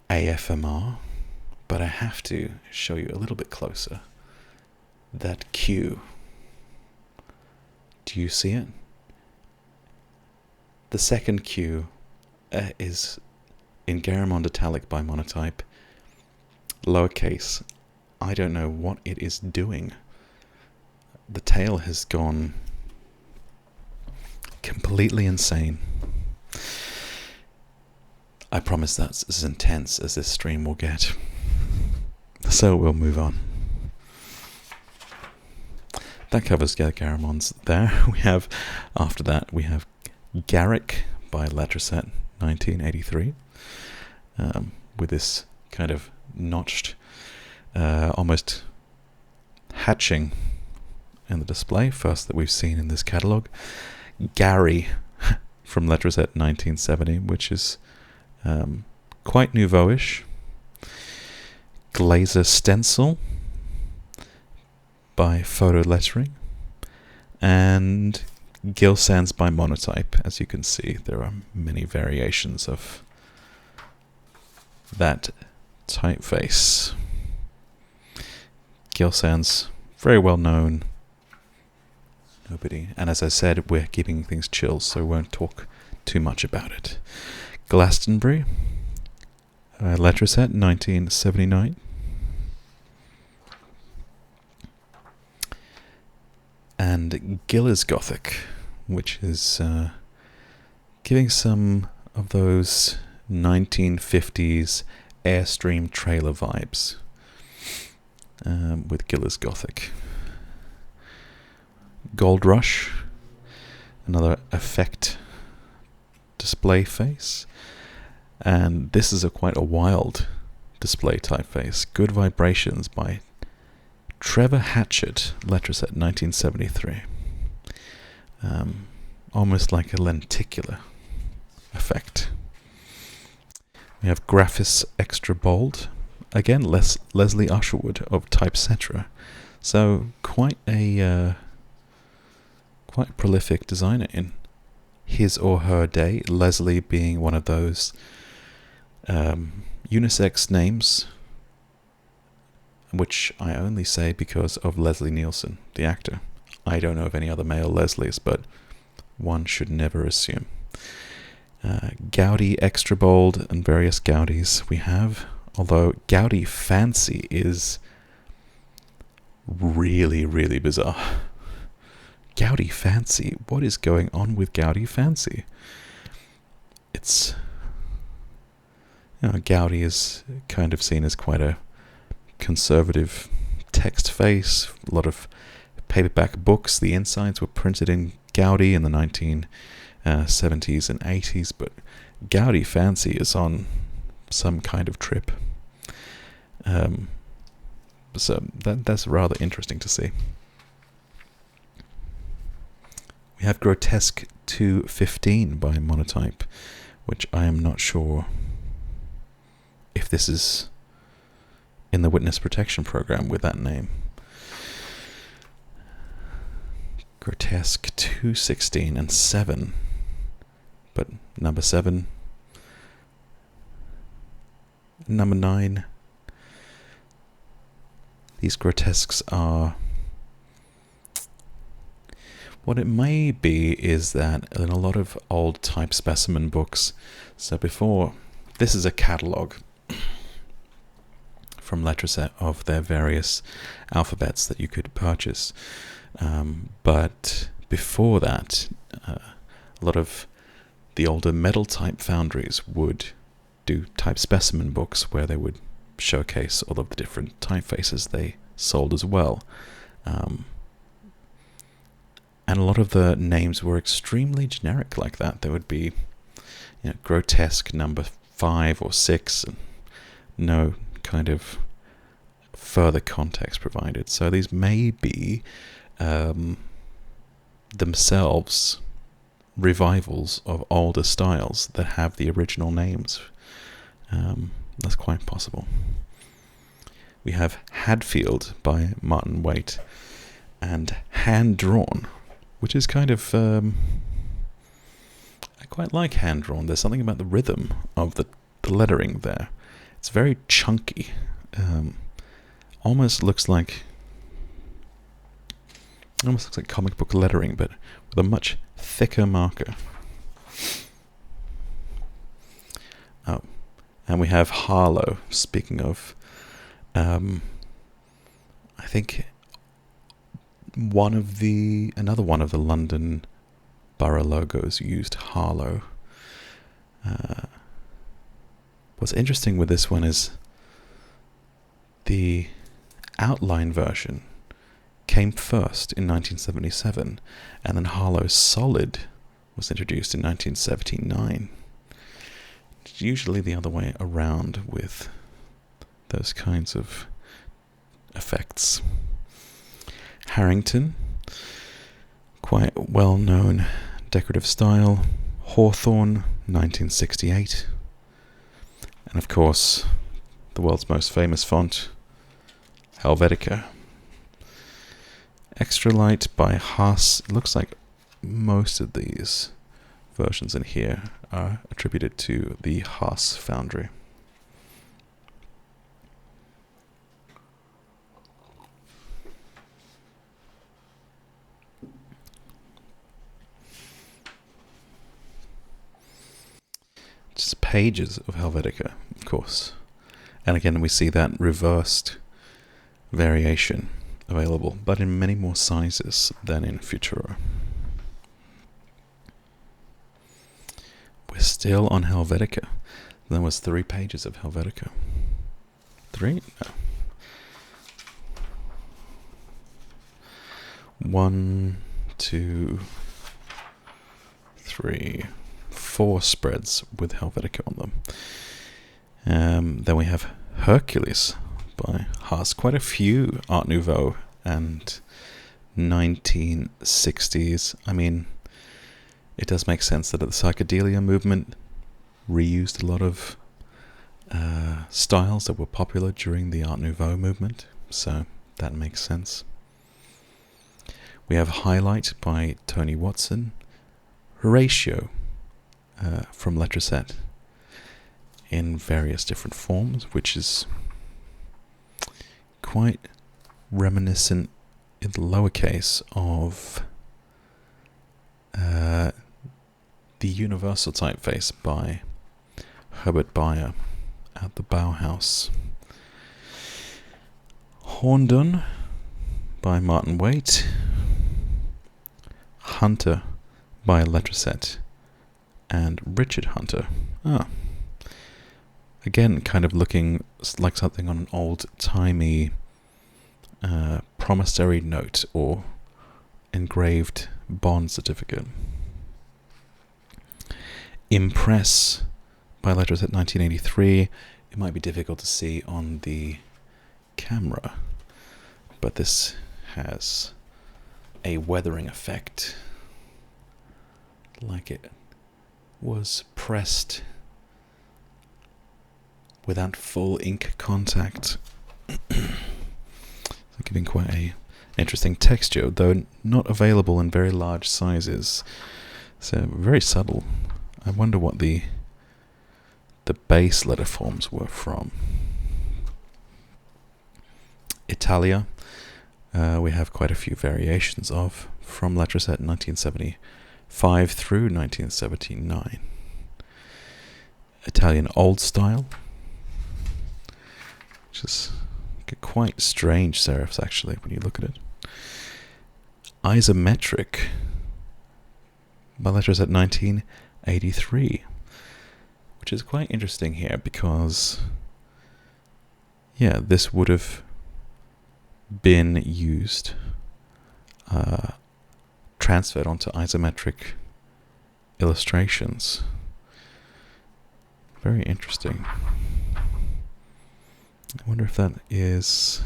AFMR, but I have to show you a little bit closer. That Q. Do you see it? The second Q is in Garamond italic by monotype, lowercase. I don't know what it is doing. The tail has gone completely insane. I promise that's as intense as this stream will get. So we'll move on. That covers Garamonds there. We have, after that, we have Garrick by Letraset, 1983, with this kind of notched, almost hatching in the display, first that we've seen in this catalogue. Gary from Letraset, 1970, which is quite nouveau-ish. Glazer stencil by Photo Lettering, and Gill Sans by Monotype. As you can see, there are many variations of that typeface. Gill Sans, very well known. Nobody, and as I said, we're keeping things chill, so we won't talk too much about it. Glastonbury, Letraset, 1979. And Giller's Gothic, which is giving some of those 1950s Airstream trailer vibes with Giller's Gothic. Gold Rush, another effect display face, and this is quite a wild display typeface. Good Vibrations by Trevor Hatchett, Letraset, 1973. Almost like a lenticular effect. We have Graphis Extra Bold, again Leslie Usherwood of Typesetra. So quite a prolific designer in his or her day. Leslie being one of those unisex names, which I only say because of Leslie Nielsen, the actor. I don't know of any other male Leslies, but one should never assume. Gaudi Extra Bold and various Gaudis we have, although Gaudi Fancy is really, really bizarre. Gaudi Fancy? What is going on with Gaudi Fancy? It's, Gaudi is kind of seen as quite a conservative text face. A lot of paperback books. The insides were printed in Gaudi in the 1970s and 80s, but Gaudi Fancy is on some kind of trip. So that's rather interesting to see. We have Grotesque 215 by Monotype, which I am not sure if this is in the witness protection program with that name. Grotesque 216 and 7, but number 7, number 9. These grotesques are, what it may be is that in a lot of old type specimen books, so before, this is a catalogue from Letraset of their various alphabets that you could purchase. But before that, a lot of the older metal type foundries would do type specimen books where they would showcase all of the different typefaces they sold as well. And a lot of the names were extremely generic like that. There would be, grotesque number 5 or 6, and no kind of further context provided. So these may be themselves revivals of older styles that have the original names. That's quite possible. We have Hadfield by Martin Waite and Hand Drawn, which is kind of I quite like Hand Drawn. There's something about the rhythm of the lettering there. It's very chunky. Almost looks like comic book lettering, but with a much thicker marker. Oh, and we have Harlow. Speaking of, I think another one of the London Borough logos used Harlow. What's interesting with this one is the outline version came first in 1977, and then Harlow Solid was introduced in 1979. It's usually the other way around with those kinds of effects. Harrington, quite well-known decorative style. Hawthorne, 1968. And of course, the world's most famous font, Helvetica. Extra Light by Haas. It looks like most of these versions in here are attributed to the Haas foundry. Just pages of Helvetica, of course. And again, we see that reversed variation available, but in many more sizes than in Futuro. We're still on Helvetica. There was 3 pages of Helvetica. 3? No. 1, 2, 3, 4 spreads with Helvetica on them. Then we have Hercules by Haas. Quite a few Art Nouveau and 1960s. I mean, it does make sense that the psychedelia movement reused a lot of styles that were popular during the Art Nouveau movement, so that makes sense. We have Highlight by Tony Watson. Horatio from Letraset in various different forms, which is quite reminiscent in the lowercase of the Universal typeface by Herbert Bayer at the Bauhaus. Horndon by Martin Waite. Hunter by Letraset and Richard Hunter. Again, kind of looking like something on an old-timey promissory note or engraved bond certificate. Impress by Letraset 1983. It might be difficult to see on the camera, but this has a weathering effect, like it was pressed without full ink contact. So giving quite an interesting texture, though not available in very large sizes. So very subtle. I wonder what the base letter forms were from. Italia, we have quite a few variations of, from Letraset 1975 through 1979. Italian Old Style, which is quite strange serifs actually when you look at it. Isometric by Letraset 1983, which is quite interesting here because, yeah, this would have been used transferred onto isometric illustrations. Very interesting. I wonder if that is...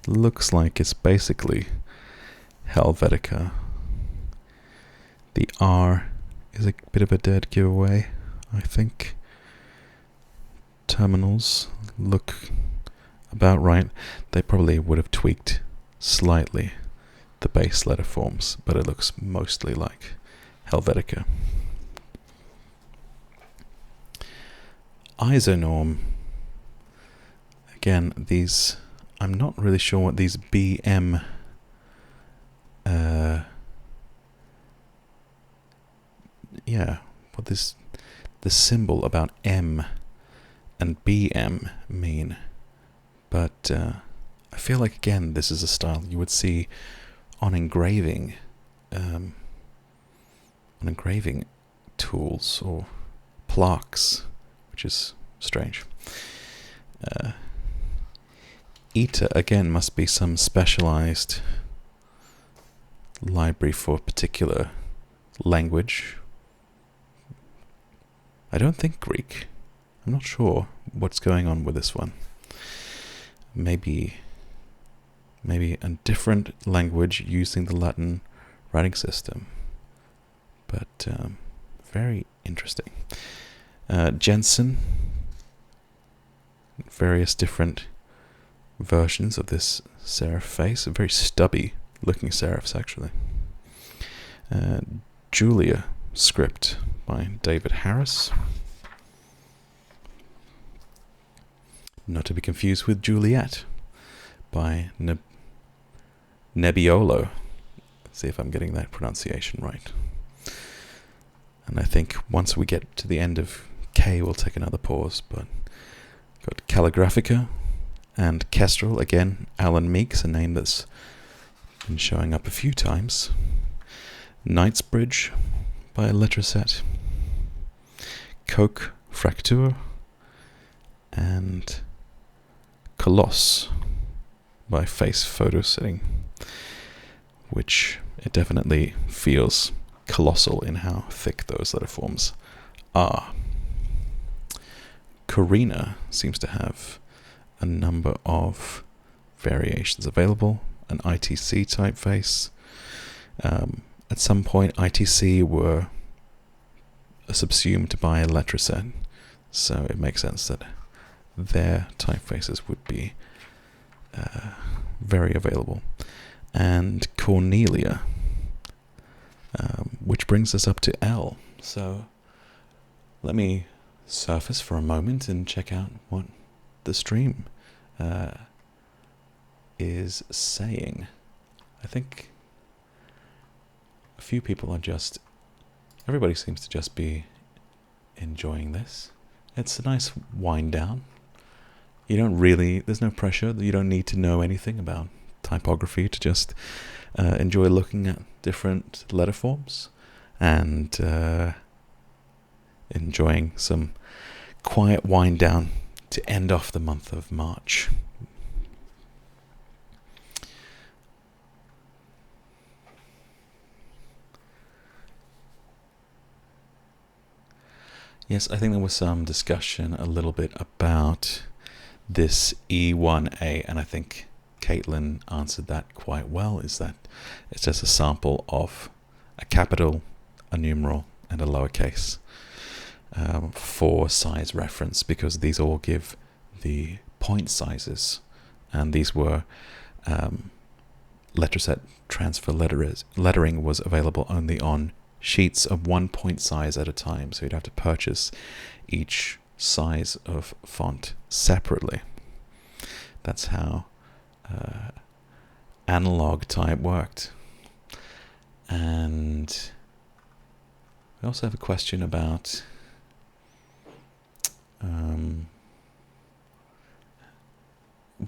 looks like it's basically Helvetica. The R is a bit of a dead giveaway, I think. Terminals look about right. They probably would have tweaked slightly the base letter forms, but it looks mostly like Helvetica. Isonorm. Again, these, I'm not really sure what these BM what this the symbol about M and BM mean, but I feel like, again, this is a style you would see on engraving tools or plaques, which is strange. ETA, again, must be some specialized library for a particular language. I don't think Greek. I'm not sure what's going on with this one. Maybe a different language using the Latin writing system. But very interesting. Jensen. Various different versions of this serif face. Very stubby looking serifs, actually. Julia script by David Harris. Not to be confused with Juliet by Nebbiolo. Let's see if I'm getting that pronunciation right. And I think once we get to the end of K, we'll take another pause. But got Calligraphica and Kestrel. Again, Alan Meeks, a name that's been showing up a few times. Knightsbridge by Letraset. Coke Fraktur. And Colosse by Face Photo Setting, which it definitely feels colossal in how thick those letter forms are. Corina seems to have a number of variations available. An ITC typeface. At some point, ITC were subsumed by Letraset, so it makes sense that their typefaces would be very available. And Cornelia, which brings us up to L. So let me surface for a moment and check out what the stream is saying. I think a few people are just... everybody seems to just be enjoying this. It's a nice wind down. You don't really... there's no pressure. You don't need to know anything about typography to just enjoy looking at different letter forms and enjoying some quiet wind down to end off the month of March. Yes, I think there was some discussion a little bit about this E1A, and I think Caitlin answered that quite well, is that it's just a sample of a capital, a numeral, and a lowercase for size reference, because these all give the point sizes, and these were Letraset transfer lettering was available only on sheets of 1 point size at a time, so you'd have to purchase each size of font separately. That's how analog type worked. And we also have a question about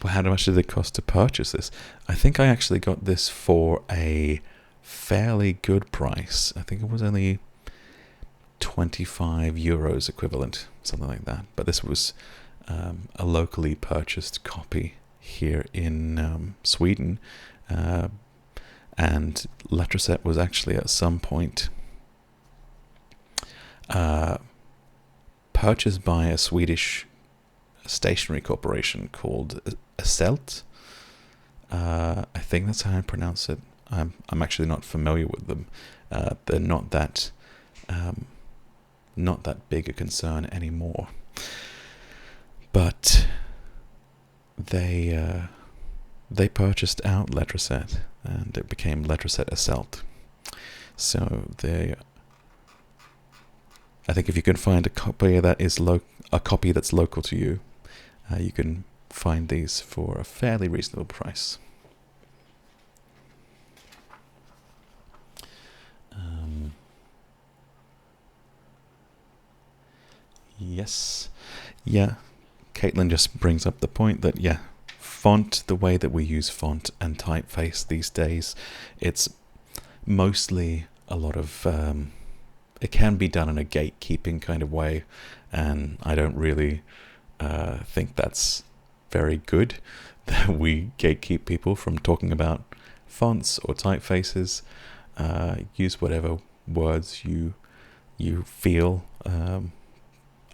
how much did it cost to purchase this? I think I actually got this for a fairly good price. I think it was only 25 euros equivalent, something like that. But this was a locally purchased copy here in Sweden, and Letraset was actually at some point purchased by a Swedish stationery corporation called Esselt. I think that's how I pronounce it. I'm actually not familiar with them. They're not that big a concern anymore. But they purchased out Letraset, and it became Letraset Esselt. So I think if you can find a copy that is a copy that's local to you, you can find these for a fairly reasonable price. Yes. Yeah. Caitlin just brings up the point that, font, the way that we use font and typeface these days, it's mostly a lot of... it can be done in a gatekeeping kind of way, and I don't really think that's very good, that we gatekeep people from talking about fonts or typefaces. Use whatever words you feel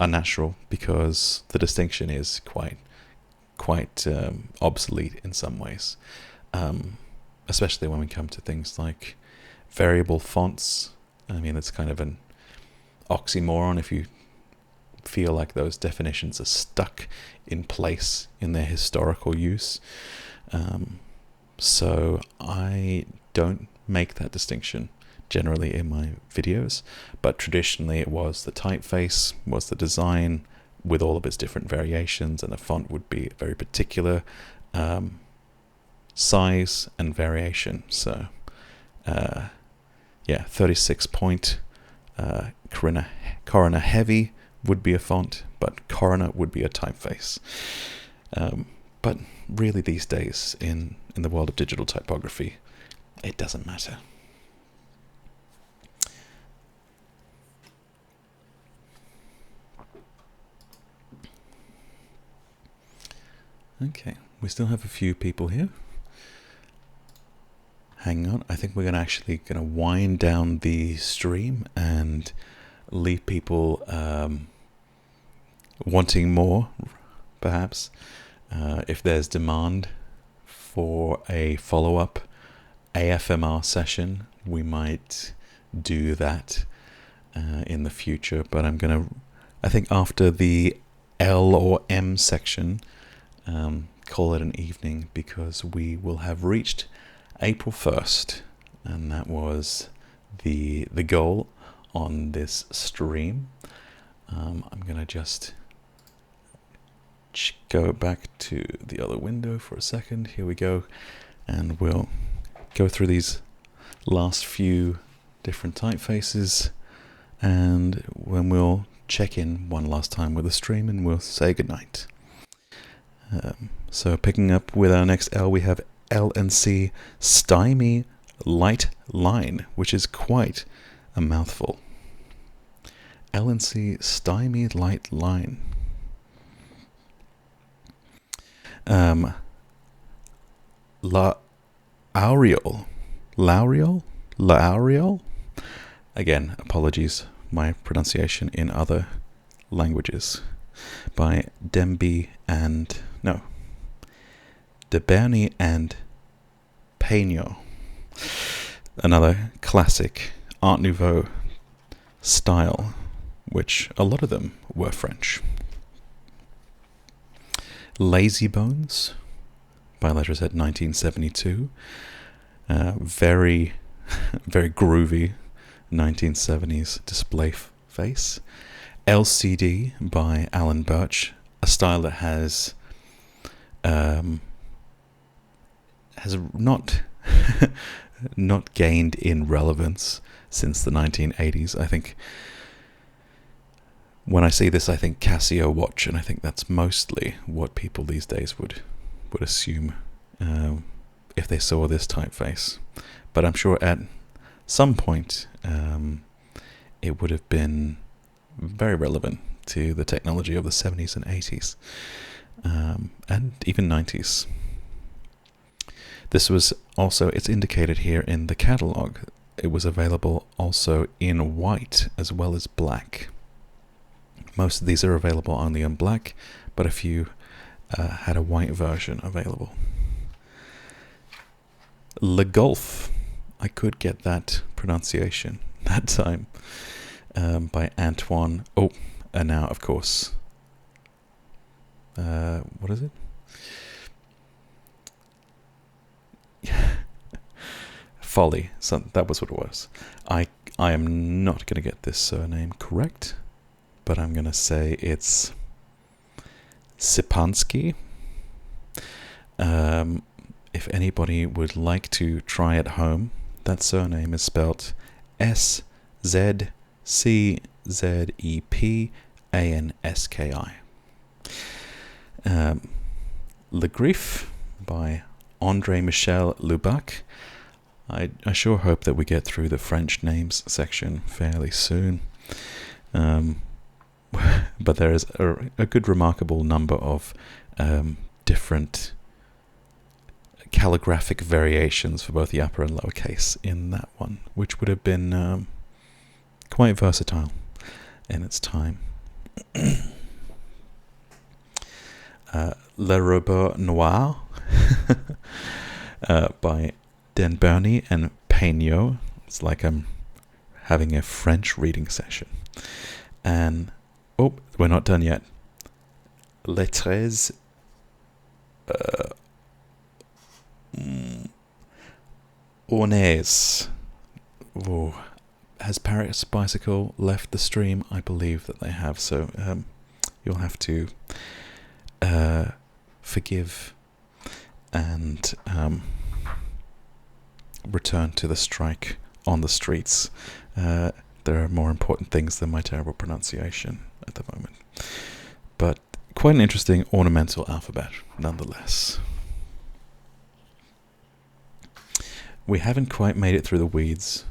are natural, because the distinction is quite obsolete in some ways, especially when we come to things like variable fonts. I mean, it's kind of an oxymoron if you feel like those definitions are stuck in place in their historical use. So I don't make that distinction generally in my videos, but traditionally it was the typeface, was the design with all of its different variations, and the font would be a very particular size and variation. So 36 point Coroner Heavy would be a font, but Coroner would be a typeface. But really these days in the world of digital typography, it doesn't matter. Okay, we still have a few people here. Hang on, I think we're going to wind down the stream and leave people wanting more, perhaps. If there's demand for a follow-up AFMR session, we might do that in the future. But I think after the L or M section, call it an evening, because we will have reached April 1st, and that was the goal on this stream. I'm going to just go back to the other window for a second. Here we go, and we'll go through these last few different typefaces, and when we'll check in one last time with the stream, and we'll say goodnight. So picking up with our next L, we have LNC Stymie Light Line, which is quite a mouthful. LNC Stymie Light Line. L'Aureole. Again, apologies, my pronunciation in other languages. By De Berny and Peño. Another classic Art Nouveau style, which a lot of them were French. Lazy Bones by Letraset 1972. Very, very groovy 1970s display face. LCD by Alan Birch, a style that has not not gained in relevance since the 1980s. I think when I see this, I think Casio watch, and I think that's mostly what people these days would assume if they saw this typeface. But I'm sure at some point it would have been very relevant to the technology of the 70s and 80s, and even 90s. This was also, it's indicated here in the catalogue, it was available also in white as well as black. Most of these are available only in black, but a few had a white version available. Le Golf, I could get that pronunciation that time, by Antoine. Oh, and now, of course, what is it? Folly. So that was what it was. I am not going to get this surname correct, but I'm going to say it's Sipansky. If anybody would like to try at home, that surname is spelled SZCZEPANSKI. Le Grif by André Michel Lubac. I sure hope that we get through the French names section fairly soon. But there is a good, remarkable number of different calligraphic variations for both the upper and lower case in that one, which would have been quite versatile in its time. Le Robot Noir by Den Bernie and Peignot. It's like I'm having a French reading session. And, oh, we're not done yet. Letraset Ornez. Oh, has Paris Bicycle left the stream? I believe that they have, so you'll have to forgive and return to the strike on the streets. There are more important things than my terrible pronunciation at the moment. But quite an interesting ornamental alphabet, nonetheless. We haven't quite made it through the weeds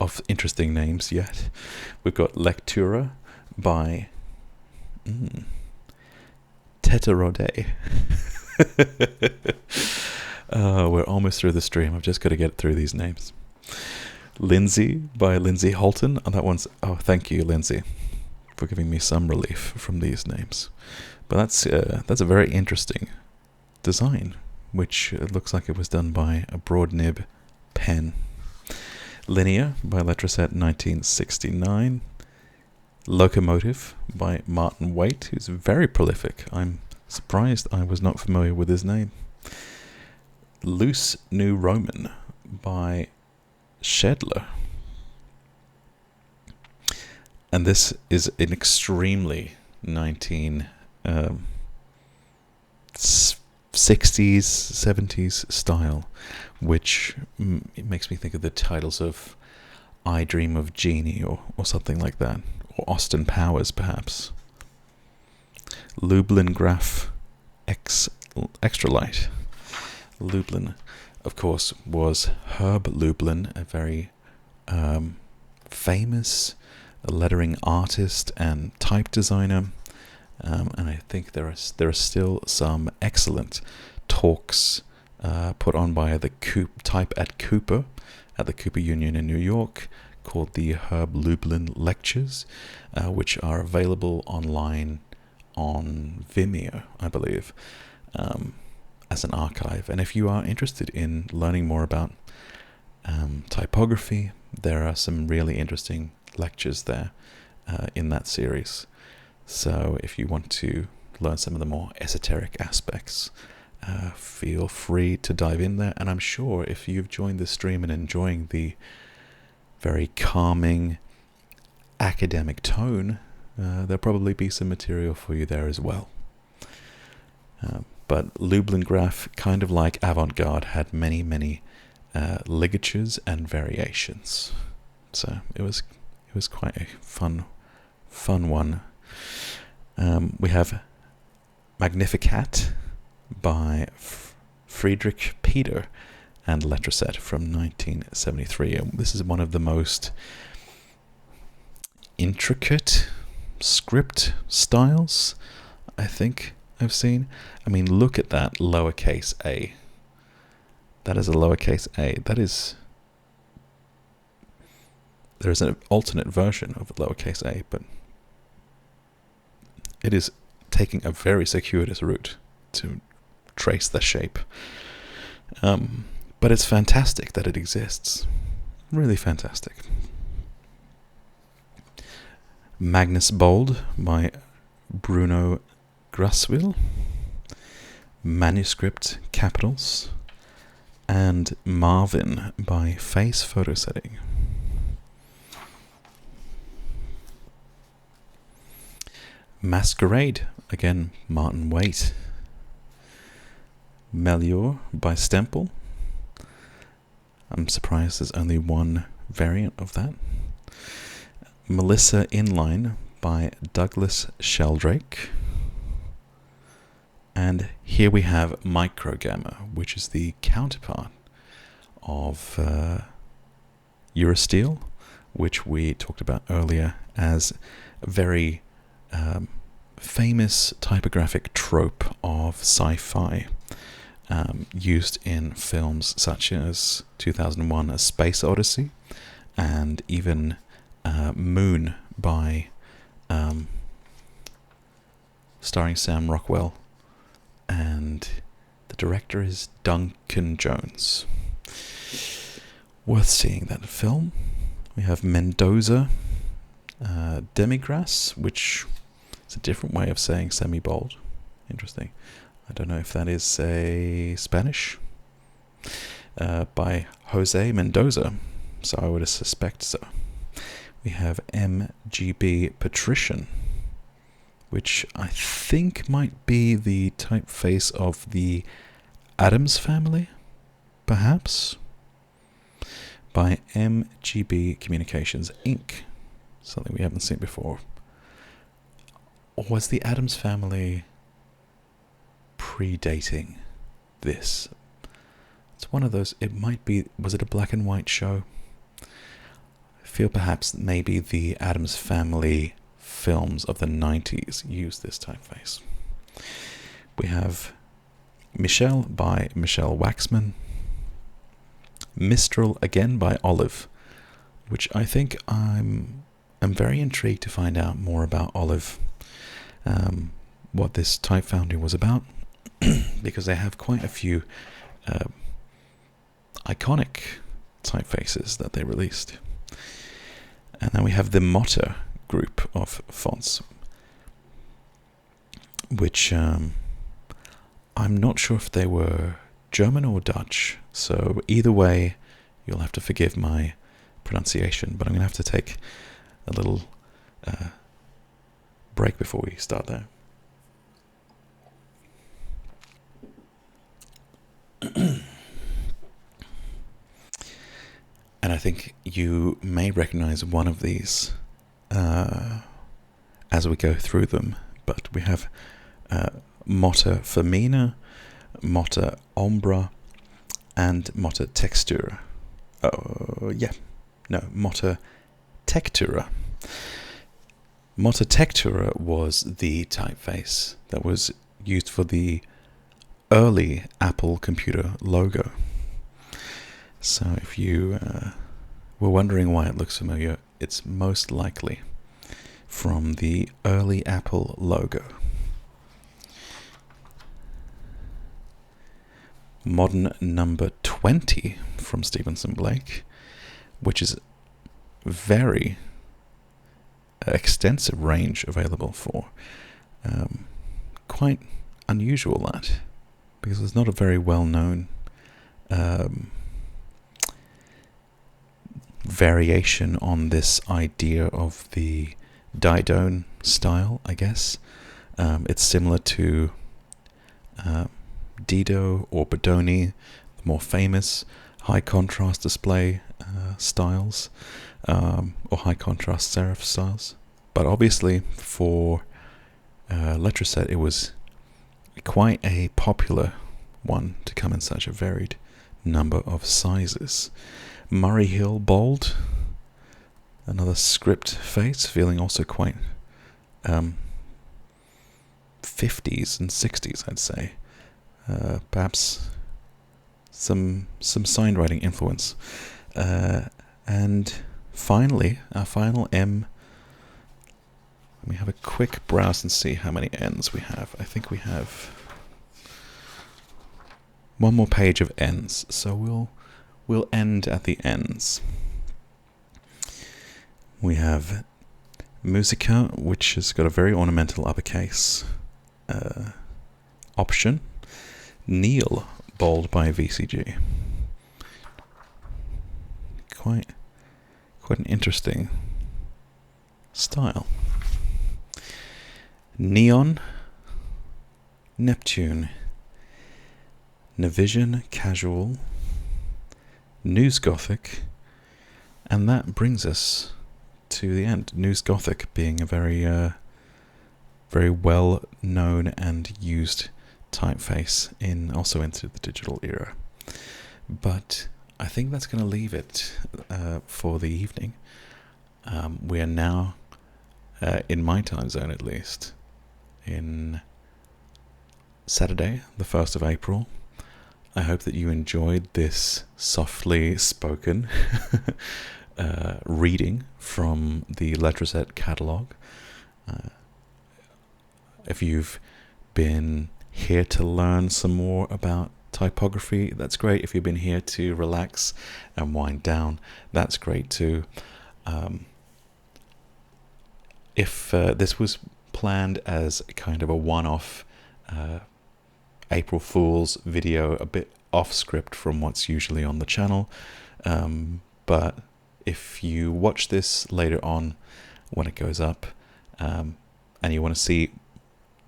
of interesting names yet. We've got Lectura by Tetarode. We're almost through the stream. I've just got to get through these names. Lindsay by Lindsay Holton. That one's... Oh, thank you, Lindsay, for giving me some relief from these names. But that's a very interesting design, which looks like it was done by a broad nib pen. Linear by Letraset 1969. Locomotive by Martin Waite, who's very prolific. I'm surprised I was not familiar with his name. Loose New Roman by Schedler. And this is an extremely 1960s, 70s style, which it makes me think of the titles of I Dream of Jeannie or something like that, or Austin Powers perhaps. Lublin Graph Extra Light. Lublin, of course, was Herb Lublin, a very famous lettering artist and type designer, and I think there are still some excellent talks put on by the type at Cooper, at the Cooper Union in New York, called the Herb Lublin Lectures, which are available online on Vimeo, I believe, as an archive. And if you are interested in learning more about typography, there are some really interesting lectures there in that series. So if you want to learn some of the more esoteric aspects, feel free to dive in there. And I'm sure if you've joined this stream and enjoying the very calming academic tone, there'll probably be some material for you there as well. But Lublin Graph, kind of like Avant-Garde, had many, many ligatures and variations. So it was quite a fun one. We have Magnificat by Friedrich Peter and Letraset from 1973. And this is one of the most intricate script styles I think I've seen. I mean, look at that lowercase a. That is a lowercase a. There is an alternate version of lowercase a, but it is taking a very circuitous route to trace the shape. But it's fantastic that it exists. Really fantastic. Magnus Bold by Bruno Graswil. Manuscript Capitals. And Marvin by Face Photo Setting. Masquerade, again, Martin Waite. Melior by Stemple. I'm surprised there's only one variant of that. Melissa Inline by Douglas Sheldrake. And here we have Microgamma, which is the counterpart of Eurosteel, which we talked about earlier as a very famous typographic trope of sci-fi used in films such as 2001: A Space Odyssey and even Moon by starring Sam Rockwell, and the director is Duncan Jones. Worth seeing that film. We have Mendoza, Demigrasse, which is a different way of saying semi-bold. Interesting. I don't know if that is a Spanish. By Jose Mendoza, so I would suspect so. We have MGB Patrician, which I think might be the typeface of the Addams Family, perhaps, by MGB Communications Inc., something we haven't seen before. Or was the Addams Family predating this? It's one of those, it might be, was it a black and white show? I feel perhaps maybe the Addams Family films of the 90s used this typeface. We have Michelle by Michelle Waxman. Mistral again by Olive, which I think I'm very intrigued to find out more about Olive, what this type foundry was about, because they have quite a few iconic typefaces that they released. And then we have the Motta group of fonts, which I'm not sure if they were German or Dutch, so either way you'll have to forgive my pronunciation, but I'm going to have to take a little break before we start there. And I think you may recognize one of these as we go through them, but we have Motta Femina, Motta Ombra, and Motta Textura. Motta Tectura. Motta Tectura was the typeface that was used for the early Apple computer logo. So if you were wondering why it looks familiar, it's most likely from the early Apple logo. Modern number 20 from Stevenson Blake, which is very extensive range available for. Quite unusual that, because it's not a very well-known variation on this idea of the Didone style, I guess. It's similar to Dido or Bodoni, the more famous high contrast display styles, or high contrast serif styles. But obviously for Letraset it was quite a popular one to come in such a varied number of sizes. Murray Hill Bold, another script face, feeling also quite 50s and 60s, I'd say. Perhaps some signed writing influence. And finally, our final M. Let me have a quick browse and see how many N's we have. I think we have one more page of N's, so we'll end at the N's. We have Musica, which has got a very ornamental uppercase option. Neil, bold by VCG. Quite an interesting style. Neon, Neptune, Navision Casual, News Gothic, and that brings us to the end. News Gothic being a very well known and used typeface also into the digital era. But I think that's going to leave it for the evening. We are now, in my time zone at least, in Saturday, the 1st of April. I hope that you enjoyed this softly spoken reading from the Letraset Catalogue. If you've been here to learn some more about typography, that's great. If you've been here to relax and wind down, that's great too. If this was planned as kind of a one-off April Fool's video, a bit off script from what's usually on the channel, but if you watch this later on when it goes up, and you want to see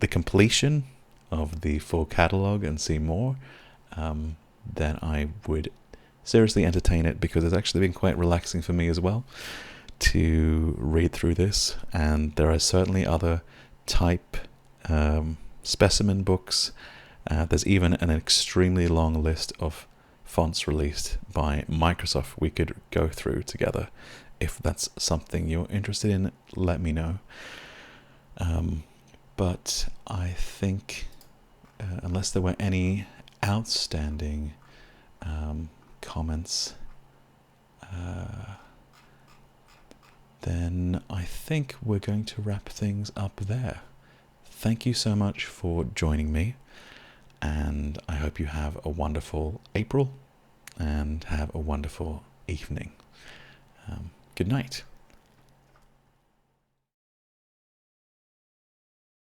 the completion of the full catalogue and see more, then I would seriously entertain it, because it's actually been quite relaxing for me as well to read through this. And there are certainly other type specimen books. There's even an extremely long list of fonts released by Microsoft we could go through together. If that's something you're interested in, let me know. But I think, unless there were any outstanding comments, then I think we're going to wrap things up there. Thank you so much for joining me, and I hope you have a wonderful April and have a wonderful evening. Good night.